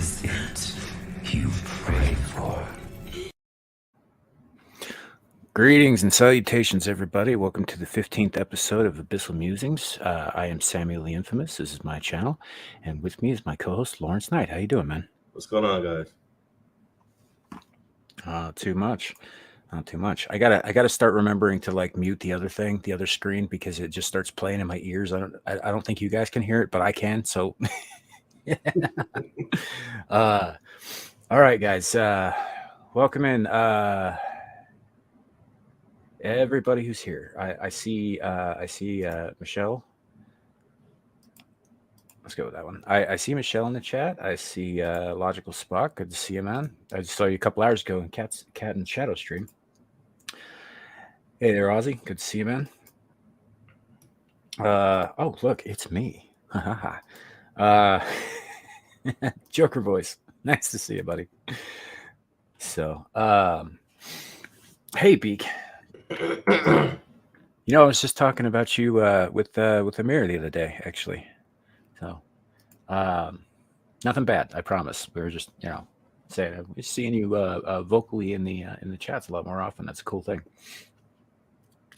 is it you pray for? Greetings and salutations, everybody. Welcome to the 15th episode of Abyssal Musings. I am Samuel the Infamous. This is my channel, and with me is my co-host Lawrence Knight. How you doing, man? What's going on, guys? Too much, not too much. I gotta start remembering to like mute the other thing, the other screen, because it just starts playing in my ears. I don't think you guys can hear it, but I can. So, all right, guys. Welcome in. Everybody who's here. I see Michelle. Let's go with that one. I see Michelle in the chat. I see Logical Spock. Good to see you, man. I just saw you a couple hours ago in Cat and Shadow stream. Hey there, Ozzy. Good to see you, man. Oh, look, it's me. Joker voice. Nice to see you, buddy. So, hey, Beak. I was just talking about you with Amir the other day, actually. So, nothing bad, I promise. We were just, saying we're seeing you vocally in the chats a lot more often. That's a cool thing.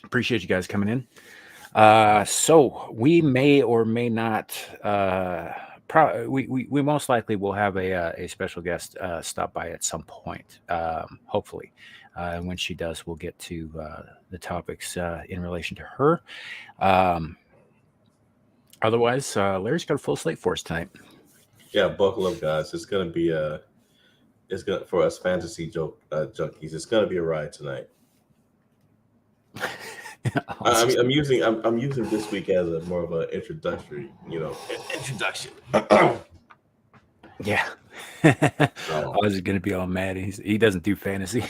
Appreciate you guys coming in. So we may or may not. We most likely will have a special guest stop by at some point. Hopefully. And when she does, we'll get to the topics in relation to her. Otherwise, Larry's got a full slate for us tonight. Yeah, buckle up, guys. It's gonna be for us fantasy junkies. It's gonna be a ride tonight. Awesome. I'm using this week as a more of an introduction. Yeah. I was going to be all mad. He doesn't do fantasy.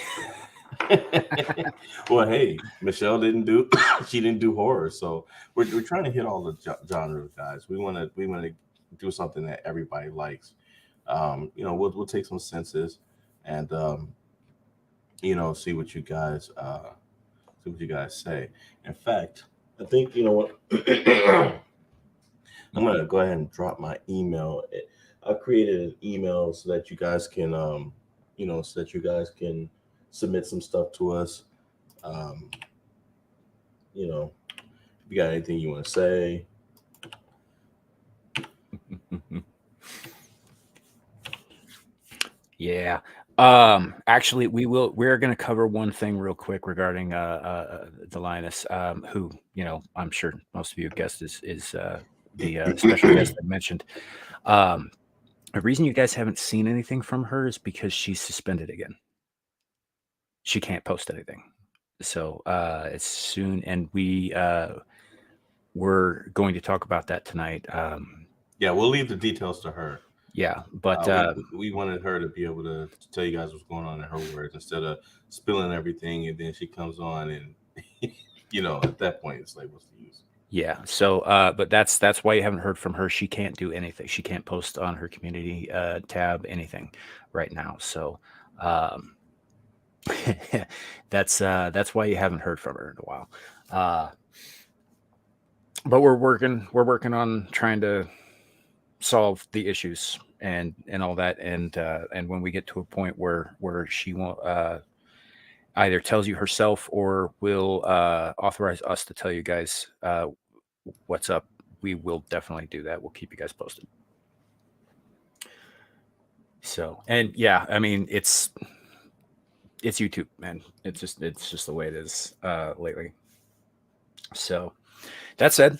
Well, hey, Michelle didn't do horror, so we're trying to hit all the genres, guys. We want to do something that everybody likes. We'll take some senses and see what you guys say. In fact, I think you know what. I'm gonna go ahead and drop my email. I created an email so that you guys can submit some stuff to us. If you got anything you want to say. Yeah. Actually, we're going to cover one thing real quick regarding Delinus, who, I'm sure most of you have guessed is the special guest I mentioned. The reason you guys haven't seen anything from her is because she's suspended again. She can't post anything. So it's soon, and we're going to talk about that tonight. Yeah, we'll leave the details to her. Yeah, but we wanted her to be able to tell you guys what's going on in her words instead of spilling everything, and then she comes on and at that point it's like, what's the use? Yeah. So, but that's why you haven't heard from her. She can't do anything. She can't post on her community tab anything right now. So, that's why you haven't heard from her in a while. But we're working on trying to solve the issues and all that. And when we get to a point where she won't either tells you herself or will authorize us to tell you guys what's up, we will definitely do that. We'll keep you guys posted. So, and yeah, I mean, it's YouTube, man. It's just the way it is lately. So that said,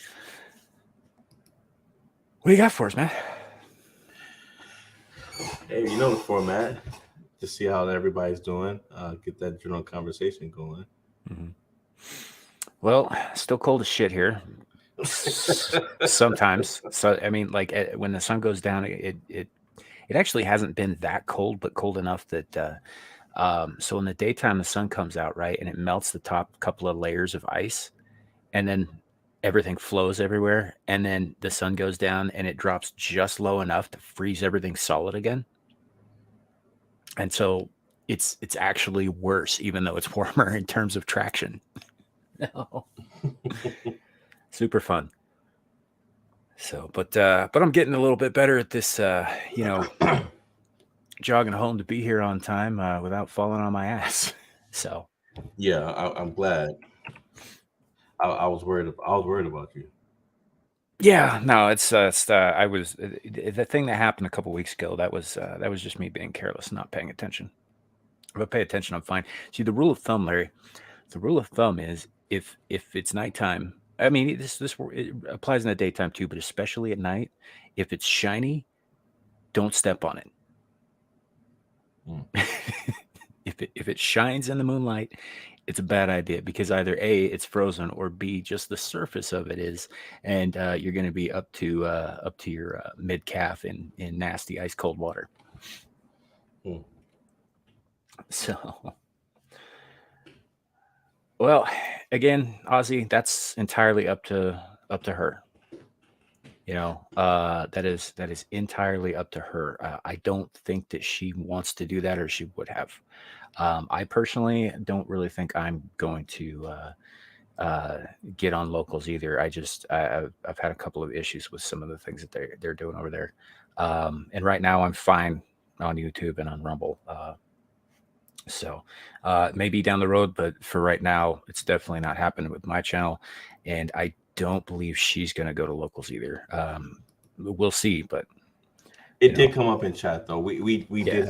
what do you got for us, man? Hey, the format. To see how everybody's doing, get that general conversation going. Mm-hmm. Well, still cold as shit here. Sometimes. So I mean, like when the sun goes down, it actually hasn't been that cold, but cold enough that so in the daytime the sun comes out, right, and it melts the top couple of layers of ice, and then everything flows everywhere, and then the sun goes down and it drops just low enough to freeze everything solid again. And so it's actually worse, even though it's warmer in terms of traction. No. Super fun. So, but I'm getting a little bit better at this, jogging home to be here on time without falling on my ass. So Yeah, I'm glad. I was worried. I was worried about you. yeah, no, I was the thing that happened a couple weeks ago. That was just me being careless, not paying attention. If I pay attention, I'm fine. See, the rule of thumb, Larry. The rule of thumb is if it's nighttime. I mean, this it applies in the daytime too, but especially at night. If it's shiny, don't step on it. Mm. If it shines in the moonlight, it's a bad idea because either A, it's frozen, or B, just the surface of it is, and you're going to be up to your mid calf in nasty ice cold water. Mm. So, well, again, Ozzy, that's entirely up to her. You know, that is entirely up to her. I don't think that she wants to do that, or she would have. I personally don't really think I'm going to get on locals either. I've had a couple of issues with some of the things that they're doing over there, and right now I'm fine on YouTube and on Rumble. So maybe down the road, but for right now, it's definitely not happening with my channel, and I don't believe she's going to go to locals either. We'll see, but you It did know, come up in chat though. We yeah. did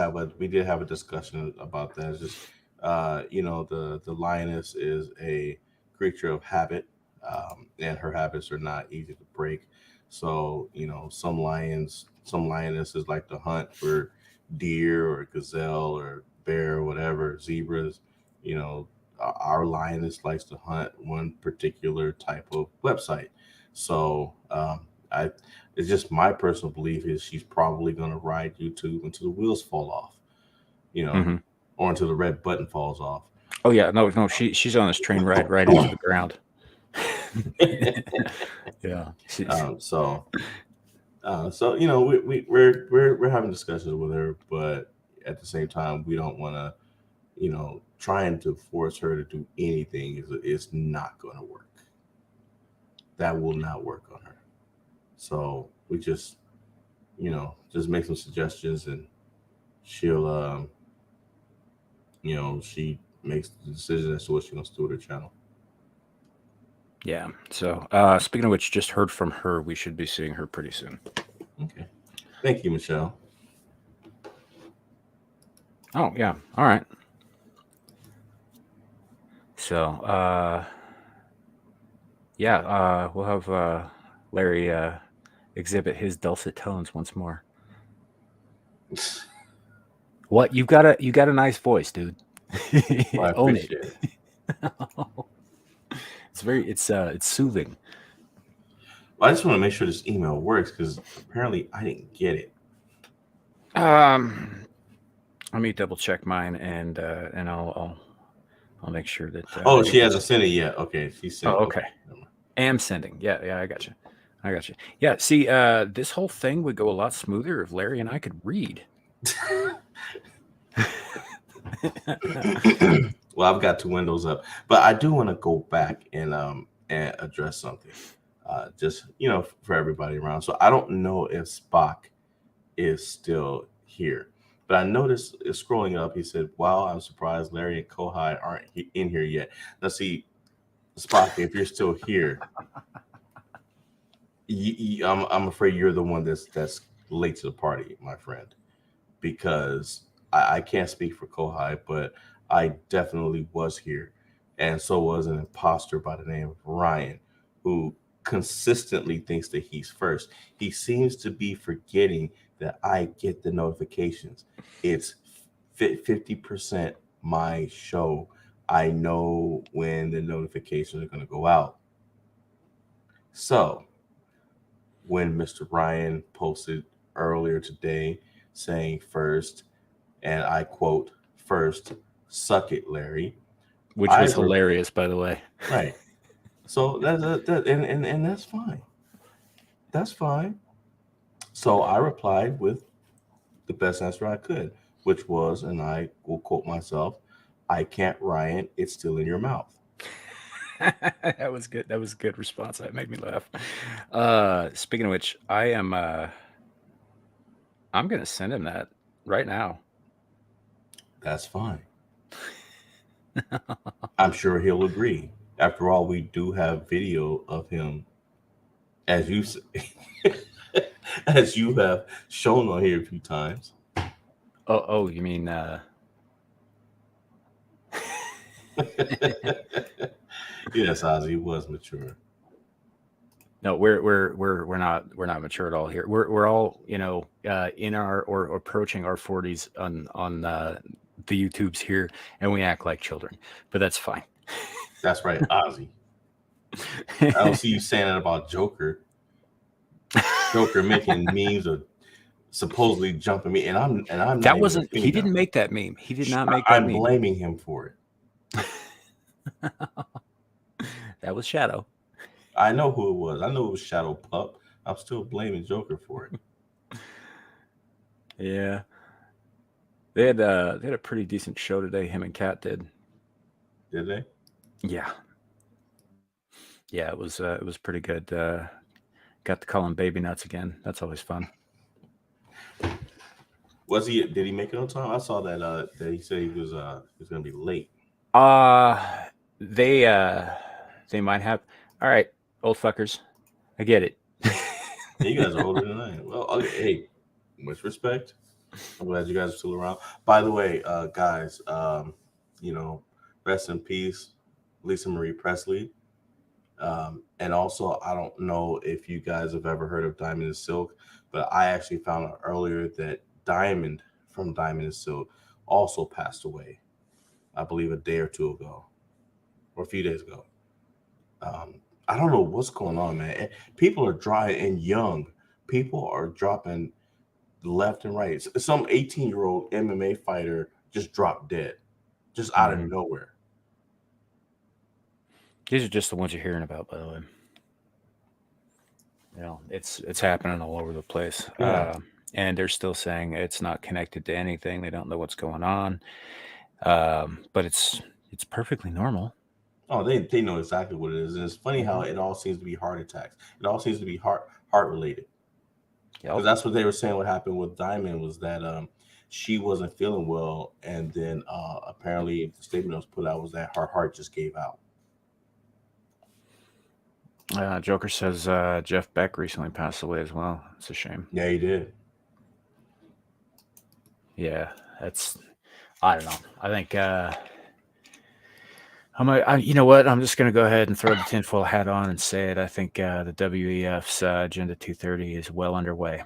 have a discussion about that. It's just the lioness is a creature of habit, and her habits are not easy to break. So some lionesses like to hunt for deer or gazelle or bear or whatever, zebras. You know, our lioness likes to hunt one particular type of website. So I it's just my personal belief is she's probably going to ride YouTube until the wheels fall off, you know, Hmm. or until the red button falls off. Oh yeah, no, she's on this train ride right into the ground. Yeah, So, we're having discussions with her, but at the same time, we don't want to, trying to force her to do anything is not going to work. That will not work on her. So we just, just make some suggestions, and she'll, she makes the decision as to what she wants to do with her channel. yeah. So speaking of which, just heard from her. We should be seeing her pretty soon. Okay. Thank you, Michelle. Oh yeah. All right. So yeah, we'll have Larry exhibit his dulcet tones once more. What you got a nice voice, dude. Well, I Own it. appreciate it. It's soothing. Well, I just want to make sure this email works because apparently I didn't get it. Um, Let me double check mine and I'll make sure that Oh, it she hasn't gets. sent it yet. Okay, she Oh, sent. okay. Okay. Never mind. Am sending. Yeah, I got you. I got you. Yeah, see, this whole thing would go a lot smoother if Larry and I could read. Well, I've got two windows up, but I do want to go back and address something, just for everybody around. So I don't know if Spock is still here, but I noticed scrolling up. He said, "Wow, I'm surprised Larry and Kohai aren't in here yet." Let's see, Spock, if you're still here, I'm afraid you're the one that's late to the party, my friend, because I can't speak for Kohai, but I definitely was here, and so was an imposter by the name of Ryan, who consistently thinks that he's first. He seems to be forgetting that I get the notifications. It's 50% my show. I know when the notifications are going to go out. So when Mr. Ryan posted earlier today saying first, and I quote, "First, suck it, Larry." Which I was re- hilarious, by the way. right. So and that's fine. That's fine. So I replied with the best answer I could, which was, and I will quote myself, "I can't, Ryan. It's still in your mouth." That was good. That was a good response. That made me laugh. Speaking of which, I'm gonna send him that. right now. That's fine. I'm sure he'll agree. After all, we do have video of him, as as you have shown on here a few times. Oh, you mean Yes, Ozzy was mature. no, we're not mature at all here. We're all, in our or approaching our 40s on the YouTubes here, and we act like children, but that's fine. That's right, Ozzy. I don't see you saying that about Joker. Joker making memes of supposedly jumping me, and I'm not That even a wasn't. He female. didn't make that meme. He did not make that I'm meme. blaming him for it. That was Shadow. I know who it was. I know it was Shadow Pup. I'm still blaming Joker for it. Yeah, they had a pretty decent show today. Him and Kat did. Did they? Yeah, yeah, it was pretty good. Got to call him baby nuts again. That's always fun. Was he? Did he make it on time? I saw that he said he was gonna be late. Uh they might have. All right, old fuckers. I get it. Yeah, you guys are older than I am. Well, okay, hey, much respect. I'm glad you guys are still around. By the way, guys, you know, rest in peace, Lisa Marie Presley. And also, I don't know if you guys have ever heard of Diamond and Silk, but I actually found out earlier that Diamond from Diamond and Silk also passed away. I believe a day or two ago, or a few days ago. Um, I don't know what's going on, man. People are dry and young. People are dropping left and right. Some 18-year-old MMA fighter just dropped dead, just out of Mhm. nowhere. These are just the ones you're hearing about, by the way. It's happening all over the place. Yeah. And they're still saying it's not connected to anything. They don't know what's going on. But it's perfectly normal. Oh, they know exactly what it is, and it's funny how Mhm. it all seems to be heart attacks. It all seems to be heart related, because Yep. that's what they were saying. What happened with Diamond was that she wasn't feeling well, and then apparently the statement that was put out was that her heart just gave out. Joker says Jeff Beck recently passed away as well. It's a shame. Yeah, he did. Yeah, that's I don't know. I think you know what? I'm just going to go ahead and throw the tinfoil hat on and say it. I think the WEF's Agenda 230 is well underway.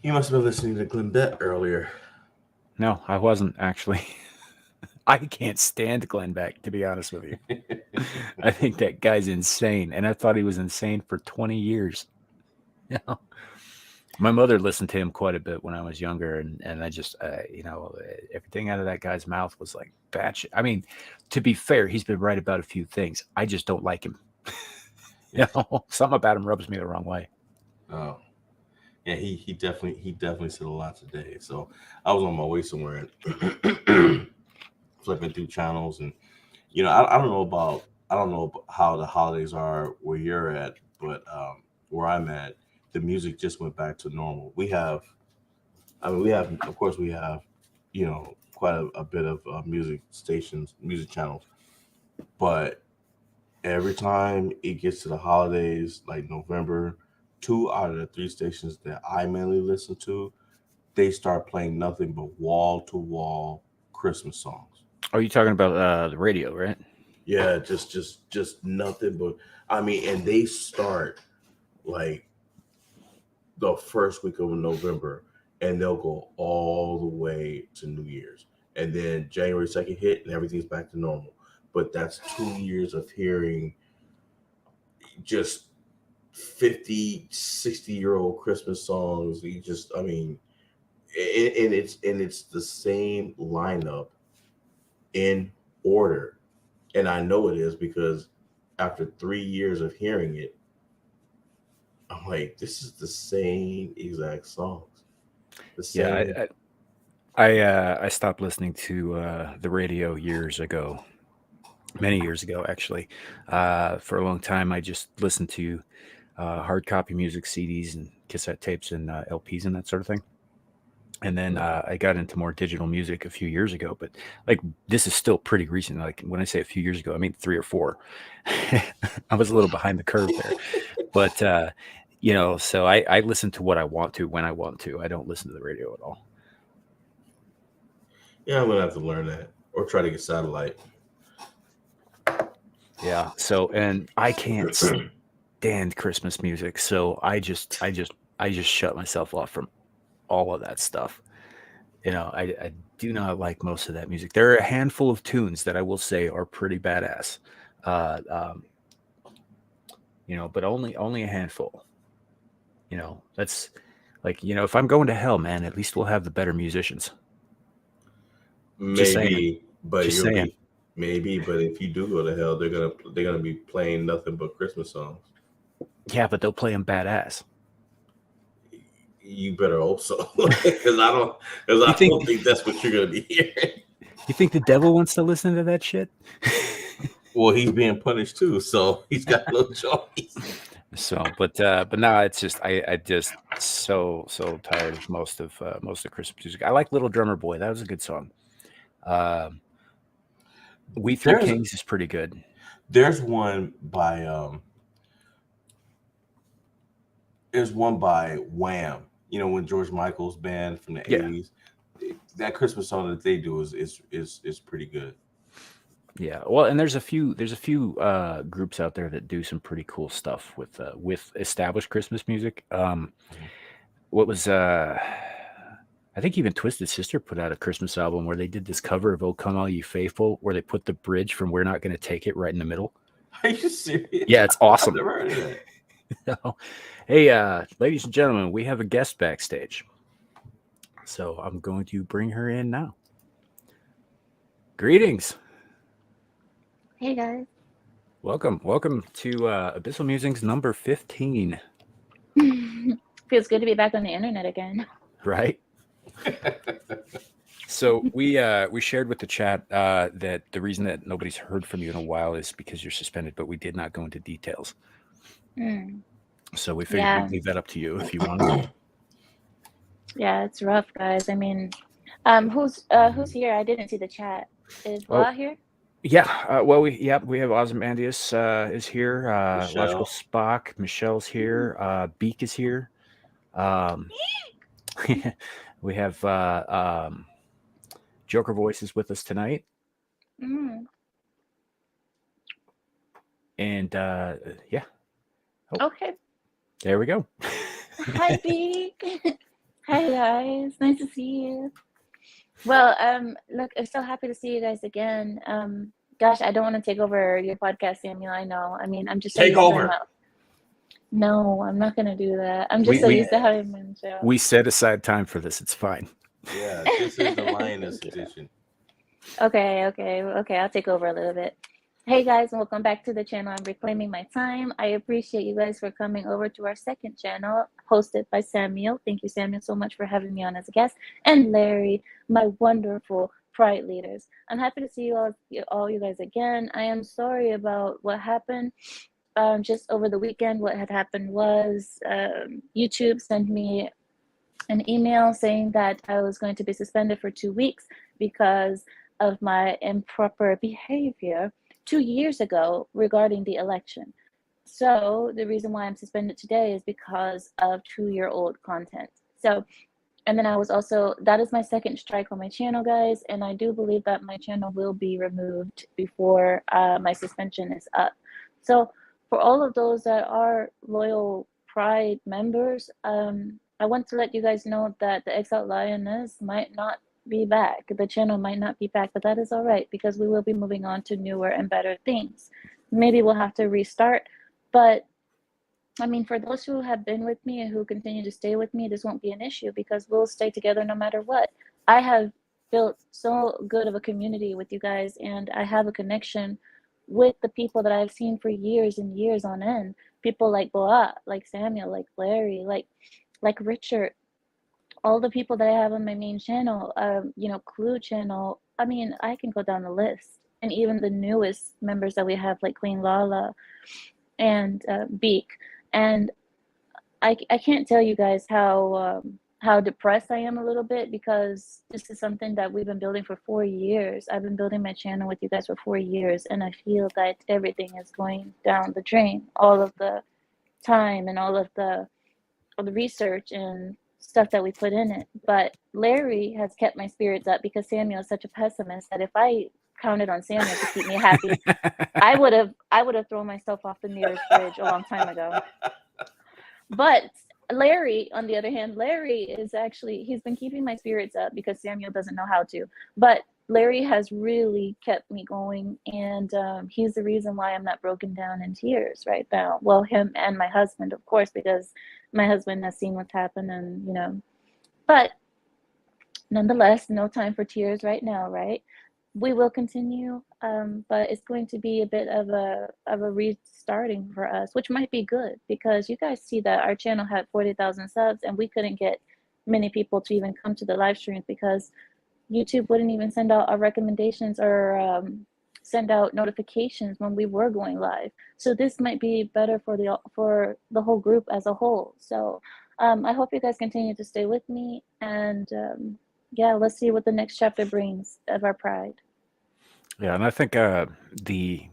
You must have been listening to Glenn Beck earlier. No, I wasn't actually. I can't stand Glenn Beck, to be honest with you. I think that guy's insane, and I thought he was insane for 20 years. You know? My mother listened to him quite a bit when I was younger, and I just, everything out of that guy's mouth was like batshit. I mean, to be fair, he's been right about a few things. I just don't like him. Something about him rubs me the wrong way. Oh, yeah, he definitely said a lot today. So I was on my way somewhere and flipping through channels, and I don't know how the holidays are where you're at, but where I'm at, the music just went back to normal. Of course, we have, quite a bit of music stations, music channels, but every time it gets to the holidays, like November, two out of the three stations that I mainly listen to, they start playing nothing but wall to wall Christmas songs. Oh, you talking about the radio, right? Yeah, just nothing but, I mean, and they start like the first week of November, and they'll go all the way to New Year's. And then January 2nd hit and everything's back to normal. But that's 2 years of hearing just 50, 60-year-old Christmas songs. You just, I mean, and it's the same lineup in order. And I know it is because after 3 years of hearing it, I'm like, this is the same exact songs. The Yeah, same. I stopped listening to the radio years ago, many years ago actually. For a long time, I just listened to hard copy music, CDs, and cassette tapes, and LPs, and that sort of thing. And then I got into more digital music a few years ago, but like this is still pretty recent. Like when I say a few years ago, I mean 3 or 4. I was a little behind the curve there, but so I listen to what I want to when I want to. I don't listen to the radio at all. Yeah, I'm gonna have to learn that or try to get satellite. Yeah. So, and I can't stand Christmas music, so I just shut myself off from all of that stuff. I do not like most of that music. There are a handful of tunes that I will say are pretty badass, uh, um, but only a handful. That's like if I'm going to hell, man, at least we'll have the better musicians. Just saying, Maybe, but just you'll saying. be maybe, but if you do go to hell, they're gonna be playing nothing but Christmas songs. Yeah, but they'll play them badass. You better hope so, because You I think don't think that's what you're gonna be hearing. you think the devil wants to listen to that shit? Well, he's being punished too, so he's got no choice. So, but no, it's just I just so tired of most of Christmas music. I like Little Drummer Boy. That was a good song. Um, We Three There's Kings is pretty good. there's one by Wham. When George Michael's band from the Yeah, '80s, that Christmas song that they do is pretty good. yeah. Well, and there's a few groups out there that do some pretty cool stuff with established Christmas music. Mhm. What was I think even Twisted Sister put out a Christmas album where they did this cover of "Oh Come All You Faithful," where they put the bridge from "We're Not Gonna Take It" right in the middle. Are you serious? Yeah, it's I've awesome. never heard of that. Hey, ladies and gentlemen, we have a guest backstage. So I'm going to bring her in now. Greetings. Hey guys. Welcome to Abyssal Musings number 15, Feels good to be back on the internet again. right? So we shared with the chat that the reason that nobody's heard from you in a while is because you're suspended, but we did not go into details. Mm, So we figured yeah, we'd leave that up to you if you want. yeah, it's rough, guys. I mean, who's here? I didn't see the chat. Is Oh, Blah here? yeah. Well, we have Ozymandias is here. Logical Michelle. Spock. Michelle's here. Beak is here. Um, we have Joker Voice is with us tonight, Mm, and yeah. okay. There we go. Hi, Beak. Hi, guys. Nice to see you. Well, look, I'm so happy to see you guys again. Gosh, I don't want to take over your podcast, Samuel. I know. I mean, I'm just so Take used to over. No, I'm not gonna do that. I'm We just so we used to having my own show. we set aside time for this. It's fine. Yeah, this is the Lioness edition. Okay, I'll take over a little bit. Hey guys, and welcome back to the channel. I'm reclaiming my time. I appreciate you guys for coming over to our second channel, hosted by Samuel. Thank you, Samuel, so much for having me on as a guest, and Larry, my wonderful Pride leaders. I'm happy to see all you guys again. I am sorry about what happened. Just over the weekend, what had happened was YouTube sent me an email saying that I was going to be suspended for 2 weeks because of my improper behavior 2 years ago regarding the election. So the reason why I'm suspended today is because of 2-year-old content. So, and then that is my second strike on my channel, guys, and I do believe that my channel will be removed before my suspension is up. So for all of those that are loyal Pride members, I want to let you guys know that the Exiled Lioness might not be back. The channel might not be back, but that is all right because we will be moving on to newer and better things. Maybe we'll have to restart, but I mean, for those who have been with me and who continue to stay with me, this won't be an issue because we'll stay together no matter what. I have built so good of a community with you guys, and I have a connection with the people that I've seen for years and years on end. People like Boa, like Samuel, like Larry, like Richard, all the people that I have on my main channel, Clue channel. I mean, I can go down the list, and even the newest members that we have, like Queen Lala and Beak. And I can't tell you guys how how depressed I am a little bit, because this is something that we've been building for 4 years. I've been building my channel with you guys for 4 years, and I feel that everything is going down the drain. All of the time and all of the research and stuff that we put in it. But Larry has kept my spirits up, because Samuel is such a pessimist that if I counted on Samuel to keep me happy, I would have thrown myself off the nearest bridge a long time ago. But Larry, on the other hand, Larry is actually, he's been keeping my spirits up because Samuel doesn't know how to. But Larry has really kept me going, and he's the reason why I'm not broken down in tears right now. Well, him and my husband, of course, because my husband has seen what's happened, and but nonetheless, no time for tears right now, right? We will continue, but it's going to be a bit of a restarting for us, which might be good, because you guys see that our channel had 40,000 subs, and we couldn't get many people to even come to the live streams because YouTube wouldn't even send out our recommendations or send out notifications when we were going live. So this might be better for the whole group as a whole. So I hope you guys continue to stay with me, and yeah, let's see what the next chapter brings of our pride. Yeah, and I think the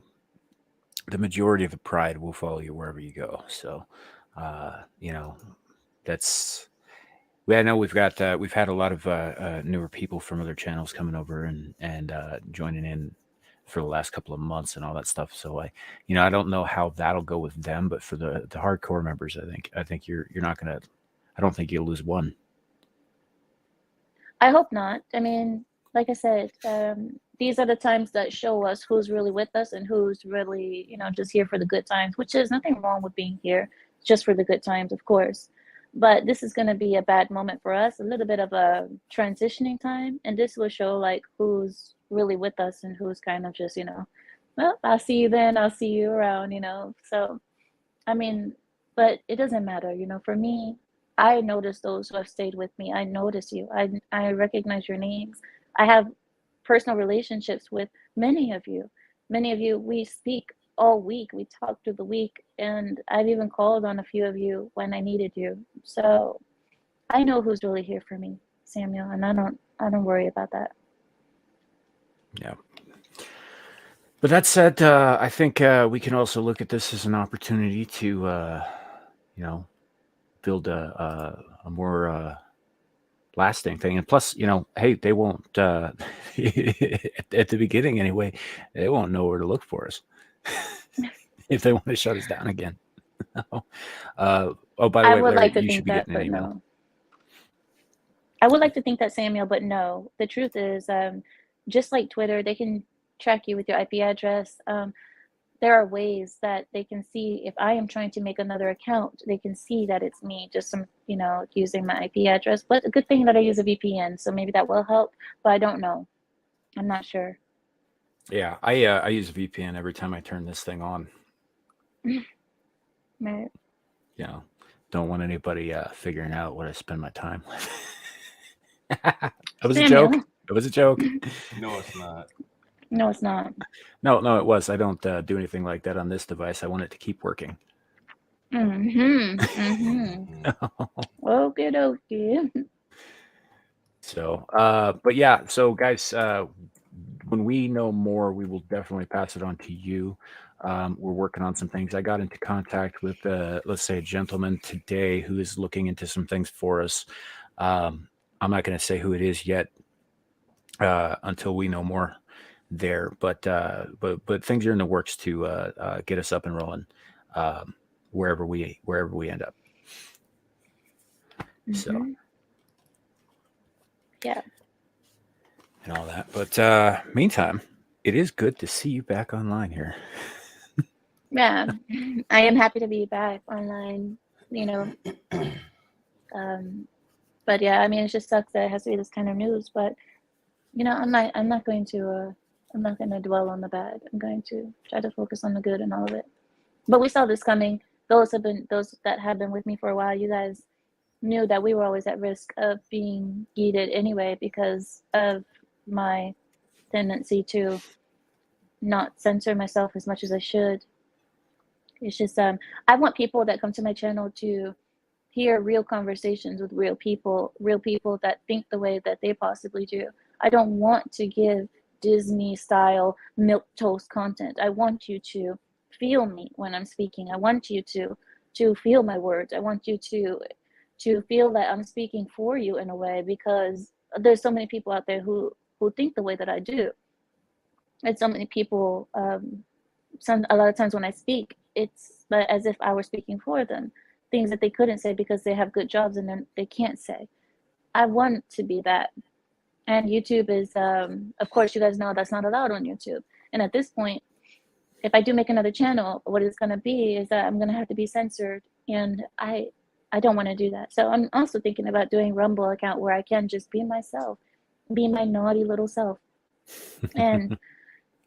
majority of the pride will follow you wherever you go. So, that's. I know we've had a lot of newer people from other channels coming over and joining in for the last couple of months and all that stuff. So I don't know how that'll go with them, but for the hardcore members, I think you're not gonna. I don't think you'll lose one. I hope not. I mean, like I said, these are the times that show us who's really with us and who's really, just here for the good times, which is nothing wrong with being here just for the good times, of course. But this is going to be a bad moment for us, a little bit of a transitioning time. And this will show like who's really with us and who's kind of just, well, I'll see you then, I'll see you around, So, I mean, but it doesn't matter, for me. I notice those who have stayed with me. I notice you. I recognize your names. I have personal relationships with many of you. Many of you, we speak all week. We talk through the week, and I've even called on a few of you when I needed you. So I know who's really here for me, Samuel, and I don't worry about that. Yeah. But that said, I think we can also look at this as an opportunity to, build a more lasting thing. And plus, hey, they won't at the beginning anyway. They won't know where to look for us if they want to shut us down again. Oh, by the I way, would Larry, like to you think should be that, getting an but email. no. I would like to think that, Samuel, but no. The truth is, just like Twitter, they can track you with your IP address. There are ways that they can see if I am trying to make another account, they can see that it's me, just using my IP address. But a good thing that I use a VPN, so maybe that will help, but I don't know. I'm not sure. Yeah, I use a VPN every time I turn this thing on. Right. Don't want anybody figuring out what I spend my time with. That was Samuel. a joke. It was a joke. No, it's not. No, it's not. No, it was. I don't do anything like that on this device. I want it to keep working. Okay, dokie. So, but yeah. So, guys, when we know more, we will definitely pass it on to you. We're working on some things. I got into contact with, let's say, a gentleman today who is looking into some things for us. I'm not going to say who it is yet until we know more there. But things are in the works to get us up and rolling wherever we end up. So yeah. And all that. But meantime, it is good to see you back online here. Yeah, I am happy to be back online, but yeah, I mean, it just sucks that it has to be this kind of news, but I'm not going to dwell on the bad. I'm going to try to focus on the good and all of it. But we saw this coming. Those that have been with me for a while, you guys knew that we were always at risk of being yeeted anyway because of my tendency to not censor myself as much as I should. It's just I want people that come to my channel to hear real conversations with real people that think the way that they possibly do. I don't want to give Disney style milk toast content. I want you to feel me when I'm speaking. I want you to feel my words. I want you to feel that I'm speaking for you in a way, because there's so many people out there who think the way that I do. And so many people, a lot of times when I speak, it's as if I were speaking for them. Things that they couldn't say because they have good jobs and then they can't say. I want to be that. And YouTube is, of course, you guys know that's not allowed on YouTube. And at this point, if I do make another channel, what it's going to be is that I'm going to have to be censored. And I don't want to do that. So I'm also thinking about doing Rumble account where I can just be myself, be my naughty little self,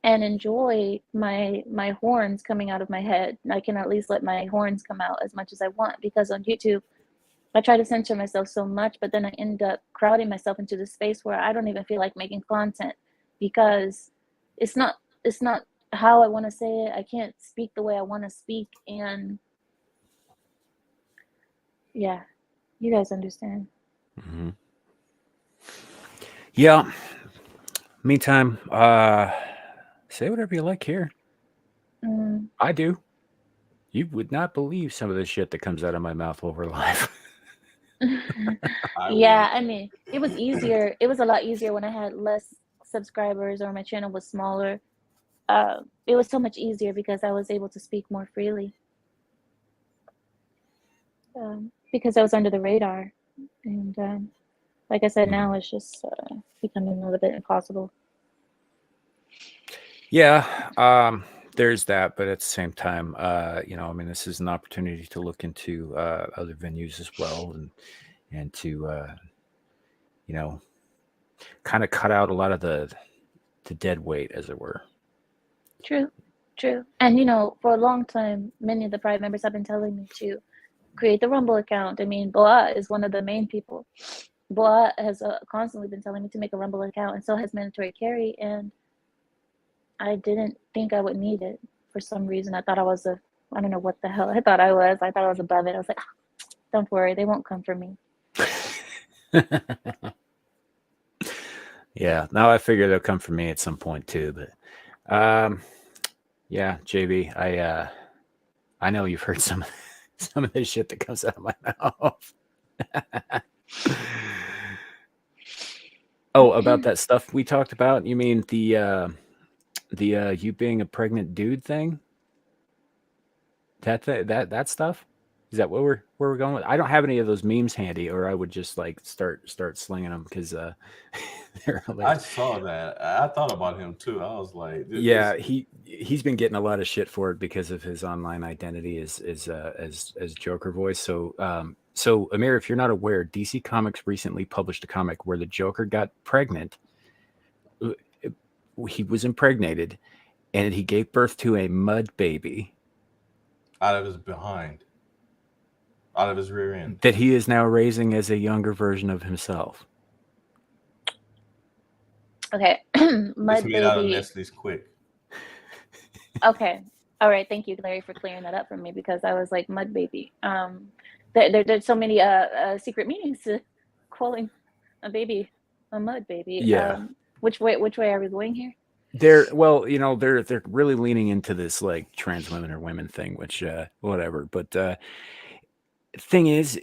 and enjoy my horns coming out of my head. I can at least let my horns come out as much as I want, because on YouTube, I try to censor myself so much, but then I end up crowding myself into the space where I don't even feel like making content, because it's not how I want to say it. I can't speak the way I want to speak, and yeah, you guys understand. Mm-hmm. Yeah. Meantime, say whatever you like here. I do. You would not believe some of the shit that comes out of my mouth over live. Yeah, I mean, it was easier. It was a lot easier when I had less subscribers or my channel was smaller. It was so much easier because I was able to speak more freely. Because I was under the radar. And like I said, now it's just becoming a little bit impossible. Yeah, there's that, but at the same time, you know, I mean, this is an opportunity to look into other venues as well, and to you know, kind of cut out a lot of the dead weight, as it were. True. And you know, for a long time, many of the Pride members have been telling me to create the Rumble account. I mean, Boa is one of the main people. Boa has constantly been telling me to make a Rumble account, and so has Mandatory Carry. And I didn't think I would need it for some reason. I thought I was I don't know what the hell I thought I was. I thought I was above it. I was like, don't worry, they won't come for me. Yeah, now I figure they'll come for me at some point too. But yeah, JB, I know you've heard some of the shit that comes out of my mouth. Oh, about that stuff we talked about? You mean the you being a pregnant dude thing? That stuff? Is that where we're going with? I don't have any of those memes handy, or I would just like start slinging them, because they're I saw that. I thought about him too. I was like, yeah, he's been getting a lot of shit for it because of his online identity as Joker voice. So Amir, if you're not aware, DC Comics recently published a comic where the Joker got pregnant. He was impregnated, and he gave birth to a mud baby out of his behind, out of his rear end, that he is now raising as a younger version of himself. Okay, mud it's made out of baby. Nestle's Quick. Okay, all right. Thank you, Larry, for clearing that up for me, because I was like, mud baby. There's so many secret meanings to calling a baby a mud baby. Yeah. Which way are we going here? They're really leaning into this like trans women or women thing, which whatever. But thing is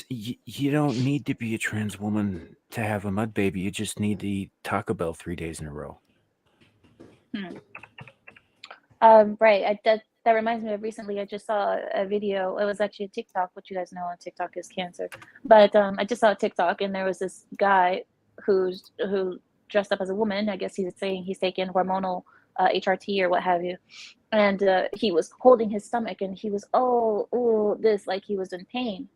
you don't need to be a trans woman to have a mud baby. You just need to eat Taco Bell 3 days in a row. Right. That reminds me of recently. I just saw a video. It was actually a TikTok. What you guys know on TikTok is cancer. But I just saw a TikTok, and there was this guy who dressed up as a woman. I guess he's saying he's taking hormonal HRT or what have you. And he was holding his stomach, and he was, this, like he was in pain.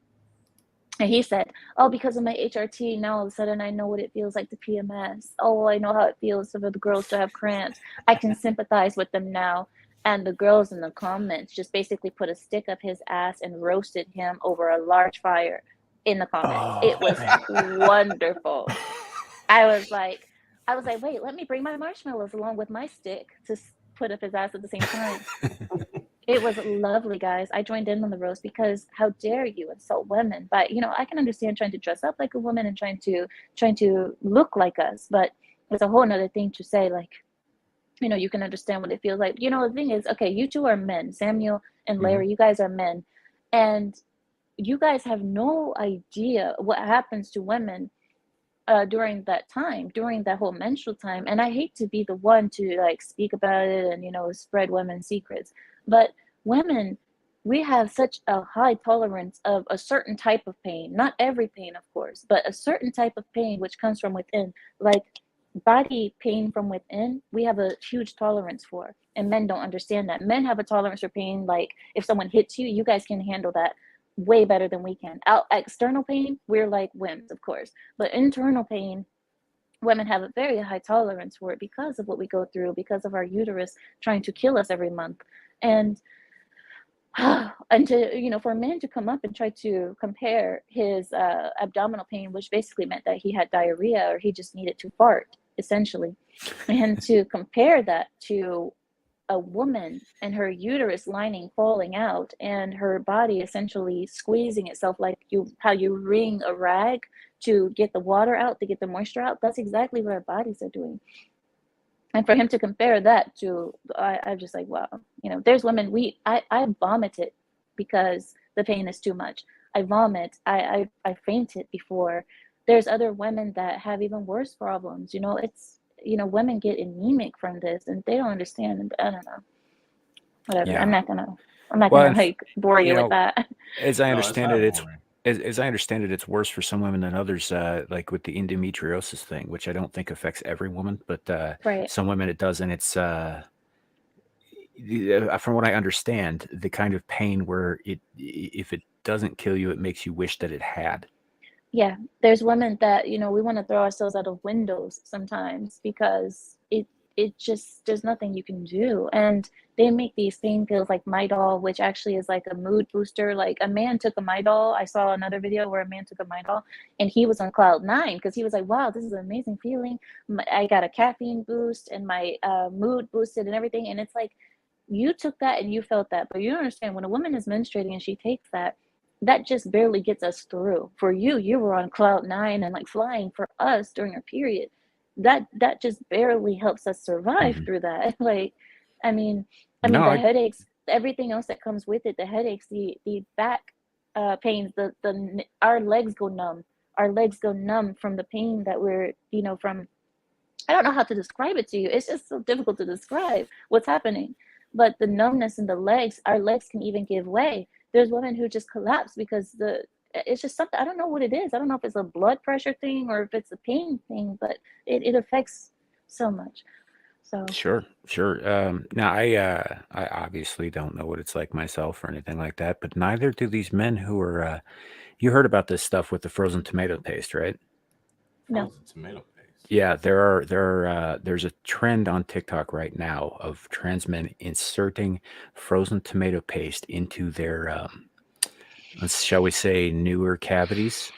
And he said, because of my HRT, now all of a sudden I know what it feels like to PMS. I know how it feels for the girls to have cramps. I can sympathize with them now. And the girls in the comments just basically put a stick up his ass and roasted him over a large fire in the comments. It was wonderful. I was like, wait, let me bring my marshmallows along with my stick to put up his ass at the same time. It was lovely, guys. I joined in on the roast because how dare you insult women? But you know, I can understand trying to dress up like a woman and trying to look like us, but it's a whole nother thing to say like, you know, you can understand what it feels like. You know, the thing is, okay, you two are men, Samuel and Mhm. Larry, you guys are men, and you guys have no idea what happens to women during that time, during that whole menstrual time. And I hate to be the one to like speak about it and, you know, spread women's secrets. But women, we have such a high tolerance of a certain type of pain, not every pain, of course, but a certain type of pain which comes from within, like body pain from within, we have a huge tolerance for. And men don't understand that. Men have a tolerance for pain. Like if someone hits you, you guys can handle that way better than we can. Out external pain, we're like wimps, of course. But internal pain, women have a very high tolerance for it because of what we go through, because of our uterus trying to kill us every month. And and to, you know, for a man to come up and try to compare his abdominal pain, which basically meant that he had diarrhea or he just needed to fart, essentially, and to compare that to a woman and her uterus lining falling out and her body essentially squeezing itself like how you wring a rag to get the water out, to get the moisture out. That's exactly what our bodies are doing. And for him to compare that to, I'm just like, wow. You know, there's women, I vomited because the pain is too much. I vomit. I fainted before. There's other women that have even worse problems. You know, it's, you know, women get anemic from this and they don't understand. And I don't know. Whatever. Yeah. I'm not Well, gonna like bore you you with know, that. as I No, it's understand not it, it's boring. as I understand it, it's worse for some women than others. Like with the endometriosis thing, which I don't think affects every woman, but Right. some women it does, and it's from what I understand, the kind of pain where if it doesn't kill you, it makes you wish that it had. Yeah, there's women that, you know, we want to throw ourselves out of windows sometimes because it just there's nothing you can do. And they make these pain pills like Midol, which actually is like a mood booster. Like a man took a Midol. I saw another video where a man took a Midol and he was on cloud nine because he was like, wow, this is an amazing feeling. I got a caffeine boost and my mood boosted and everything. And it's like you took that and you felt that, but you don't understand when a woman is menstruating and she takes that, that just barely gets us through. For you, you were on cloud nine and like flying. For us during our period, that just barely helps us survive Mhm. through that. Like, I mean, No, the I headaches, everything else that comes with it, the headaches, the back pains, our legs go numb. Our legs go numb from the pain that we're, you know, from. I don't know how to describe it to you. It's just so difficult to describe what's happening. But the numbness in the legs, our legs can even give way. There's women who just collapse because it's just something. I don't know what it is. I don't know if it's a blood pressure thing or if it's a pain thing, but it affects so much. So sure, sure. Now I obviously don't know what it's like myself or anything like that, but neither do these men who are. You heard about this stuff with the frozen tomato paste, right? no. Frozen tomato paste. Yeah, there's a trend on TikTok right now of trans men inserting frozen tomato paste into their shall we say newer cavities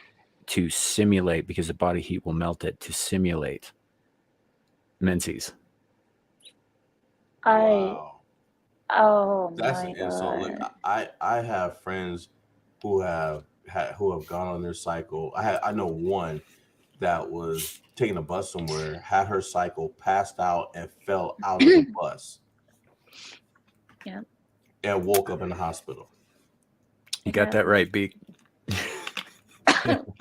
to simulate, because the body heat will melt it, to simulate menses. I Wow. oh That's my and so look, god. I have friends who who have gone on their cycle. I know one that was taking a bus somewhere, had her cycle, passed out, and fell out of the bus Yeah, and woke up in the hospital. You it got that happens. right, Beak.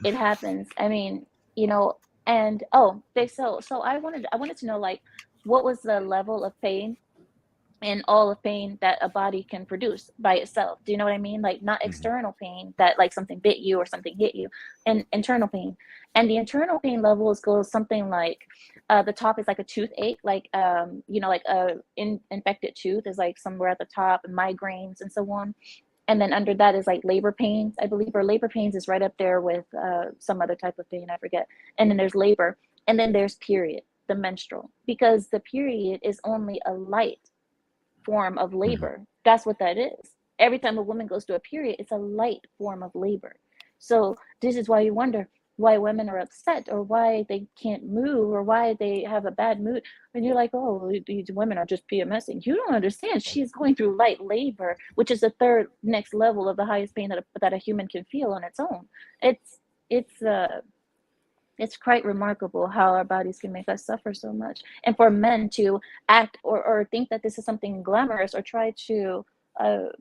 It happens. I mean, you know, and oh, so I wanted to know like what was the level of pain and all of pain that a body can produce by itself. Do you know what I mean? Like not Mhm. external pain that like something bit you or something hit you, and internal pain. And the internal pain levels go something like the top is like a toothache, like you know, like a infected tooth is like somewhere at the top, and migraines and so on. And then under that is like labor pains, I believe, or labor pains is right up there with some other type of pain, I forget. And then there's labor, and then there's period, the menstrual, because the period is only a light form of Mhm. labor. That's what that is. Every time a woman goes through a period, it's a light form of labor. So this is why you wonder, why women are upset or why they can't move or why they have a bad mood. And you're like, oh, these women are just PMSing. You don't understand. She's going through light labor, which is the third next level of the highest pain that a human can feel on its own. It's it's quite remarkable how our bodies can make us suffer so much. And for men to act or think that this is something glamorous or try to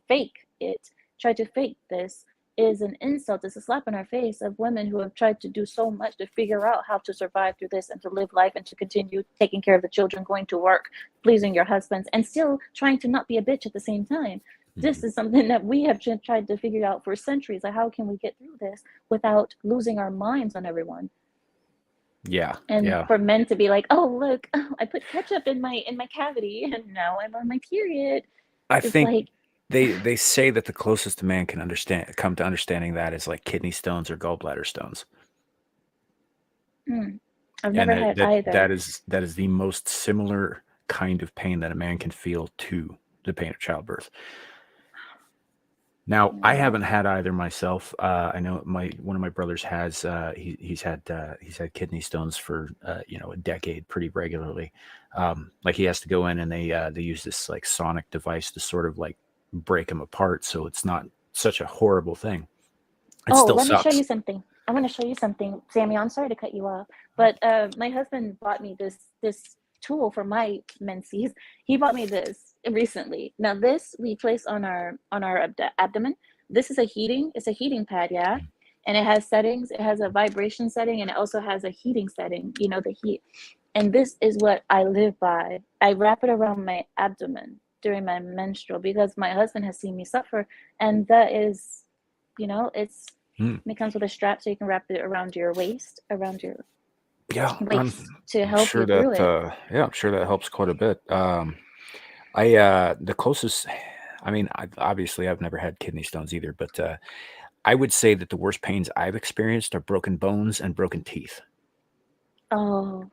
fake it, try to fake this is an insult. It's a slap in our face of women who have tried to do so much to figure out how to survive through this and to live life and to continue taking care of the children, going to work, pleasing your husbands, and still trying to not be a bitch at the same time. This is something that we have tried to figure out for centuries. Like, how can we get through this without losing our minds on everyone? Yeah. And Yeah. for men to be like, oh, look, I put ketchup in my cavity and now I'm on my period. I It's think like, they say that the closest a man can come to understanding that is like kidney stones or gallbladder stones. I've never And had either. that is the most similar kind of pain that a man can feel to the pain of childbirth. Now, I haven't had either myself. I know one of my brothers has. He's had kidney stones for a decade, pretty regularly. Like he has to go in and they use this like sonic device to sort of like break them apart, so it's not such a horrible thing. It still let me show sucks. you something. I want to show you something, Sammy. I'm sorry to cut you off, but my husband bought me this tool for my menses. He bought me this recently. Now this we place on our abdomen. This is a heating. It's a heating pad, yeah, and it has settings. It has a vibration setting, and it also has a heating setting. You know, the heat. And this is what I live by. I wrap it around my abdomen during my menstrual because my husband has seen me suffer, and that is, it comes with a strap so you can wrap it around your waist, around your waist to help sure you through it. I'm sure that helps quite a bit. The closest, I mean, I've never had kidney stones either, but I would say that the worst pains I've experienced are broken bones and broken teeth. Oh.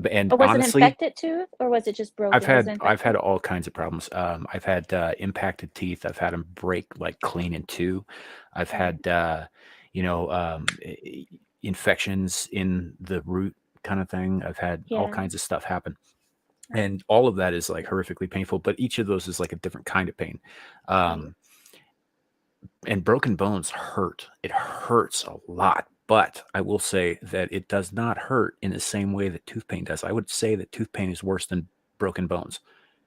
And Or was honestly, it infected tooth, or was it just broken? I've had all kinds of problems. I've had impacted teeth. I've had them break like clean in two. I've had infections in the root kind of thing. I've had all kinds of stuff happen, and all of that is like horrifically painful. But each of those is like a different kind of pain. And broken bones hurt. It hurts a lot. But I will say that it does not hurt in the same way that tooth pain does. I would say that tooth pain is worse than broken bones.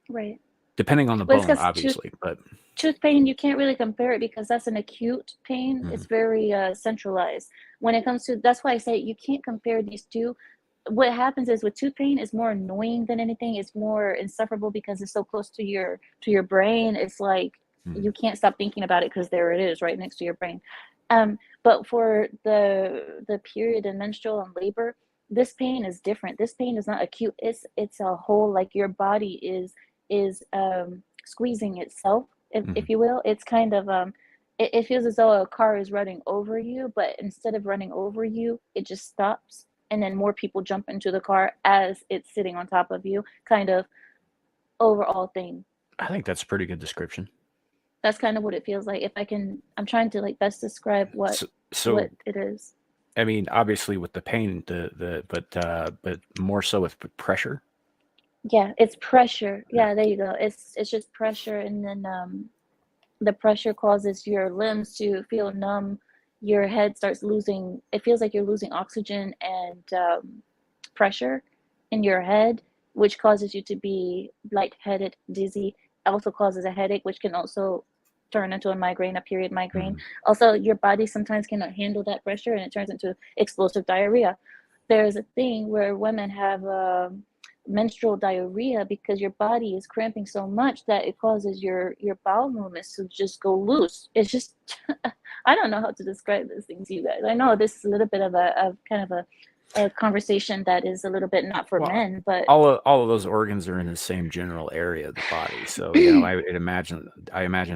Right. Depending on the bone, obviously. But tooth pain, you can't really compare it because that's an acute pain. It's very centralized. When it comes to, that's why I say you can't compare these two. What happens is with tooth pain, it's more annoying than anything. It's more insufferable because it's so close to your brain. It's like you can't stop thinking about it because there it is right next to your brain. But for the period and menstrual and labor, this pain is different. This pain is not acute. It's a whole, like your body is squeezing itself, if you will. It's kind of it feels as though a car is running over you, but instead of running over you, it just stops, and then more people jump into the car as it's sitting on top of you. Kind of overall thing. I think that's a pretty good description. That's kind of what it feels like. I'm trying to like best describe what it is. I mean, obviously with the pain, but more so with pressure. Yeah, it's pressure. Yeah, there you go. It's just pressure, and then the pressure causes your limbs to feel numb. Your head starts losing. It feels like you're losing oxygen and pressure in your head, which causes you to be lightheaded, dizzy. Also causes a headache, which can also turn into a migraine, a period migraine. Also, your body sometimes cannot handle that pressure, and it turns into explosive diarrhea. There's a thing where women have menstrual diarrhea because your body is cramping so much that it causes your bowel movements to just go loose. It's just I don't know how to describe this thing to you guys. I know this is a little bit of a kind of a conversation that is a little bit not for men, but all of those organs are in the same general area of the body. So I imagine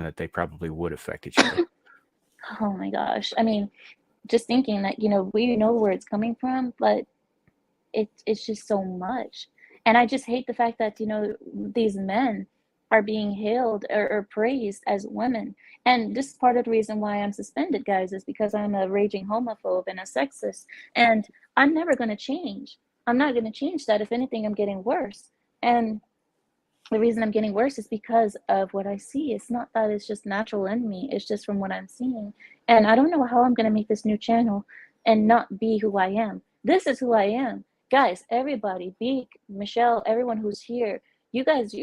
that they probably would affect each other. Oh my gosh. I mean, just thinking that, we know where it's coming from, but it's just so much. And I just hate the fact that, these men, are being hailed or praised as women. And this is part of the reason why I'm suspended, guys, is because I'm a raging homophobe and a sexist. And I'm never going to change. I'm not going to change that. If anything, I'm getting worse. And the reason I'm getting worse is because of what I see. It's not that it's just natural in me, it's just from what I'm seeing. And I don't know how I'm going to make this new channel and not be who I am. This is who I am. Guys, everybody, Beak, Michelle, everyone who's here, you guys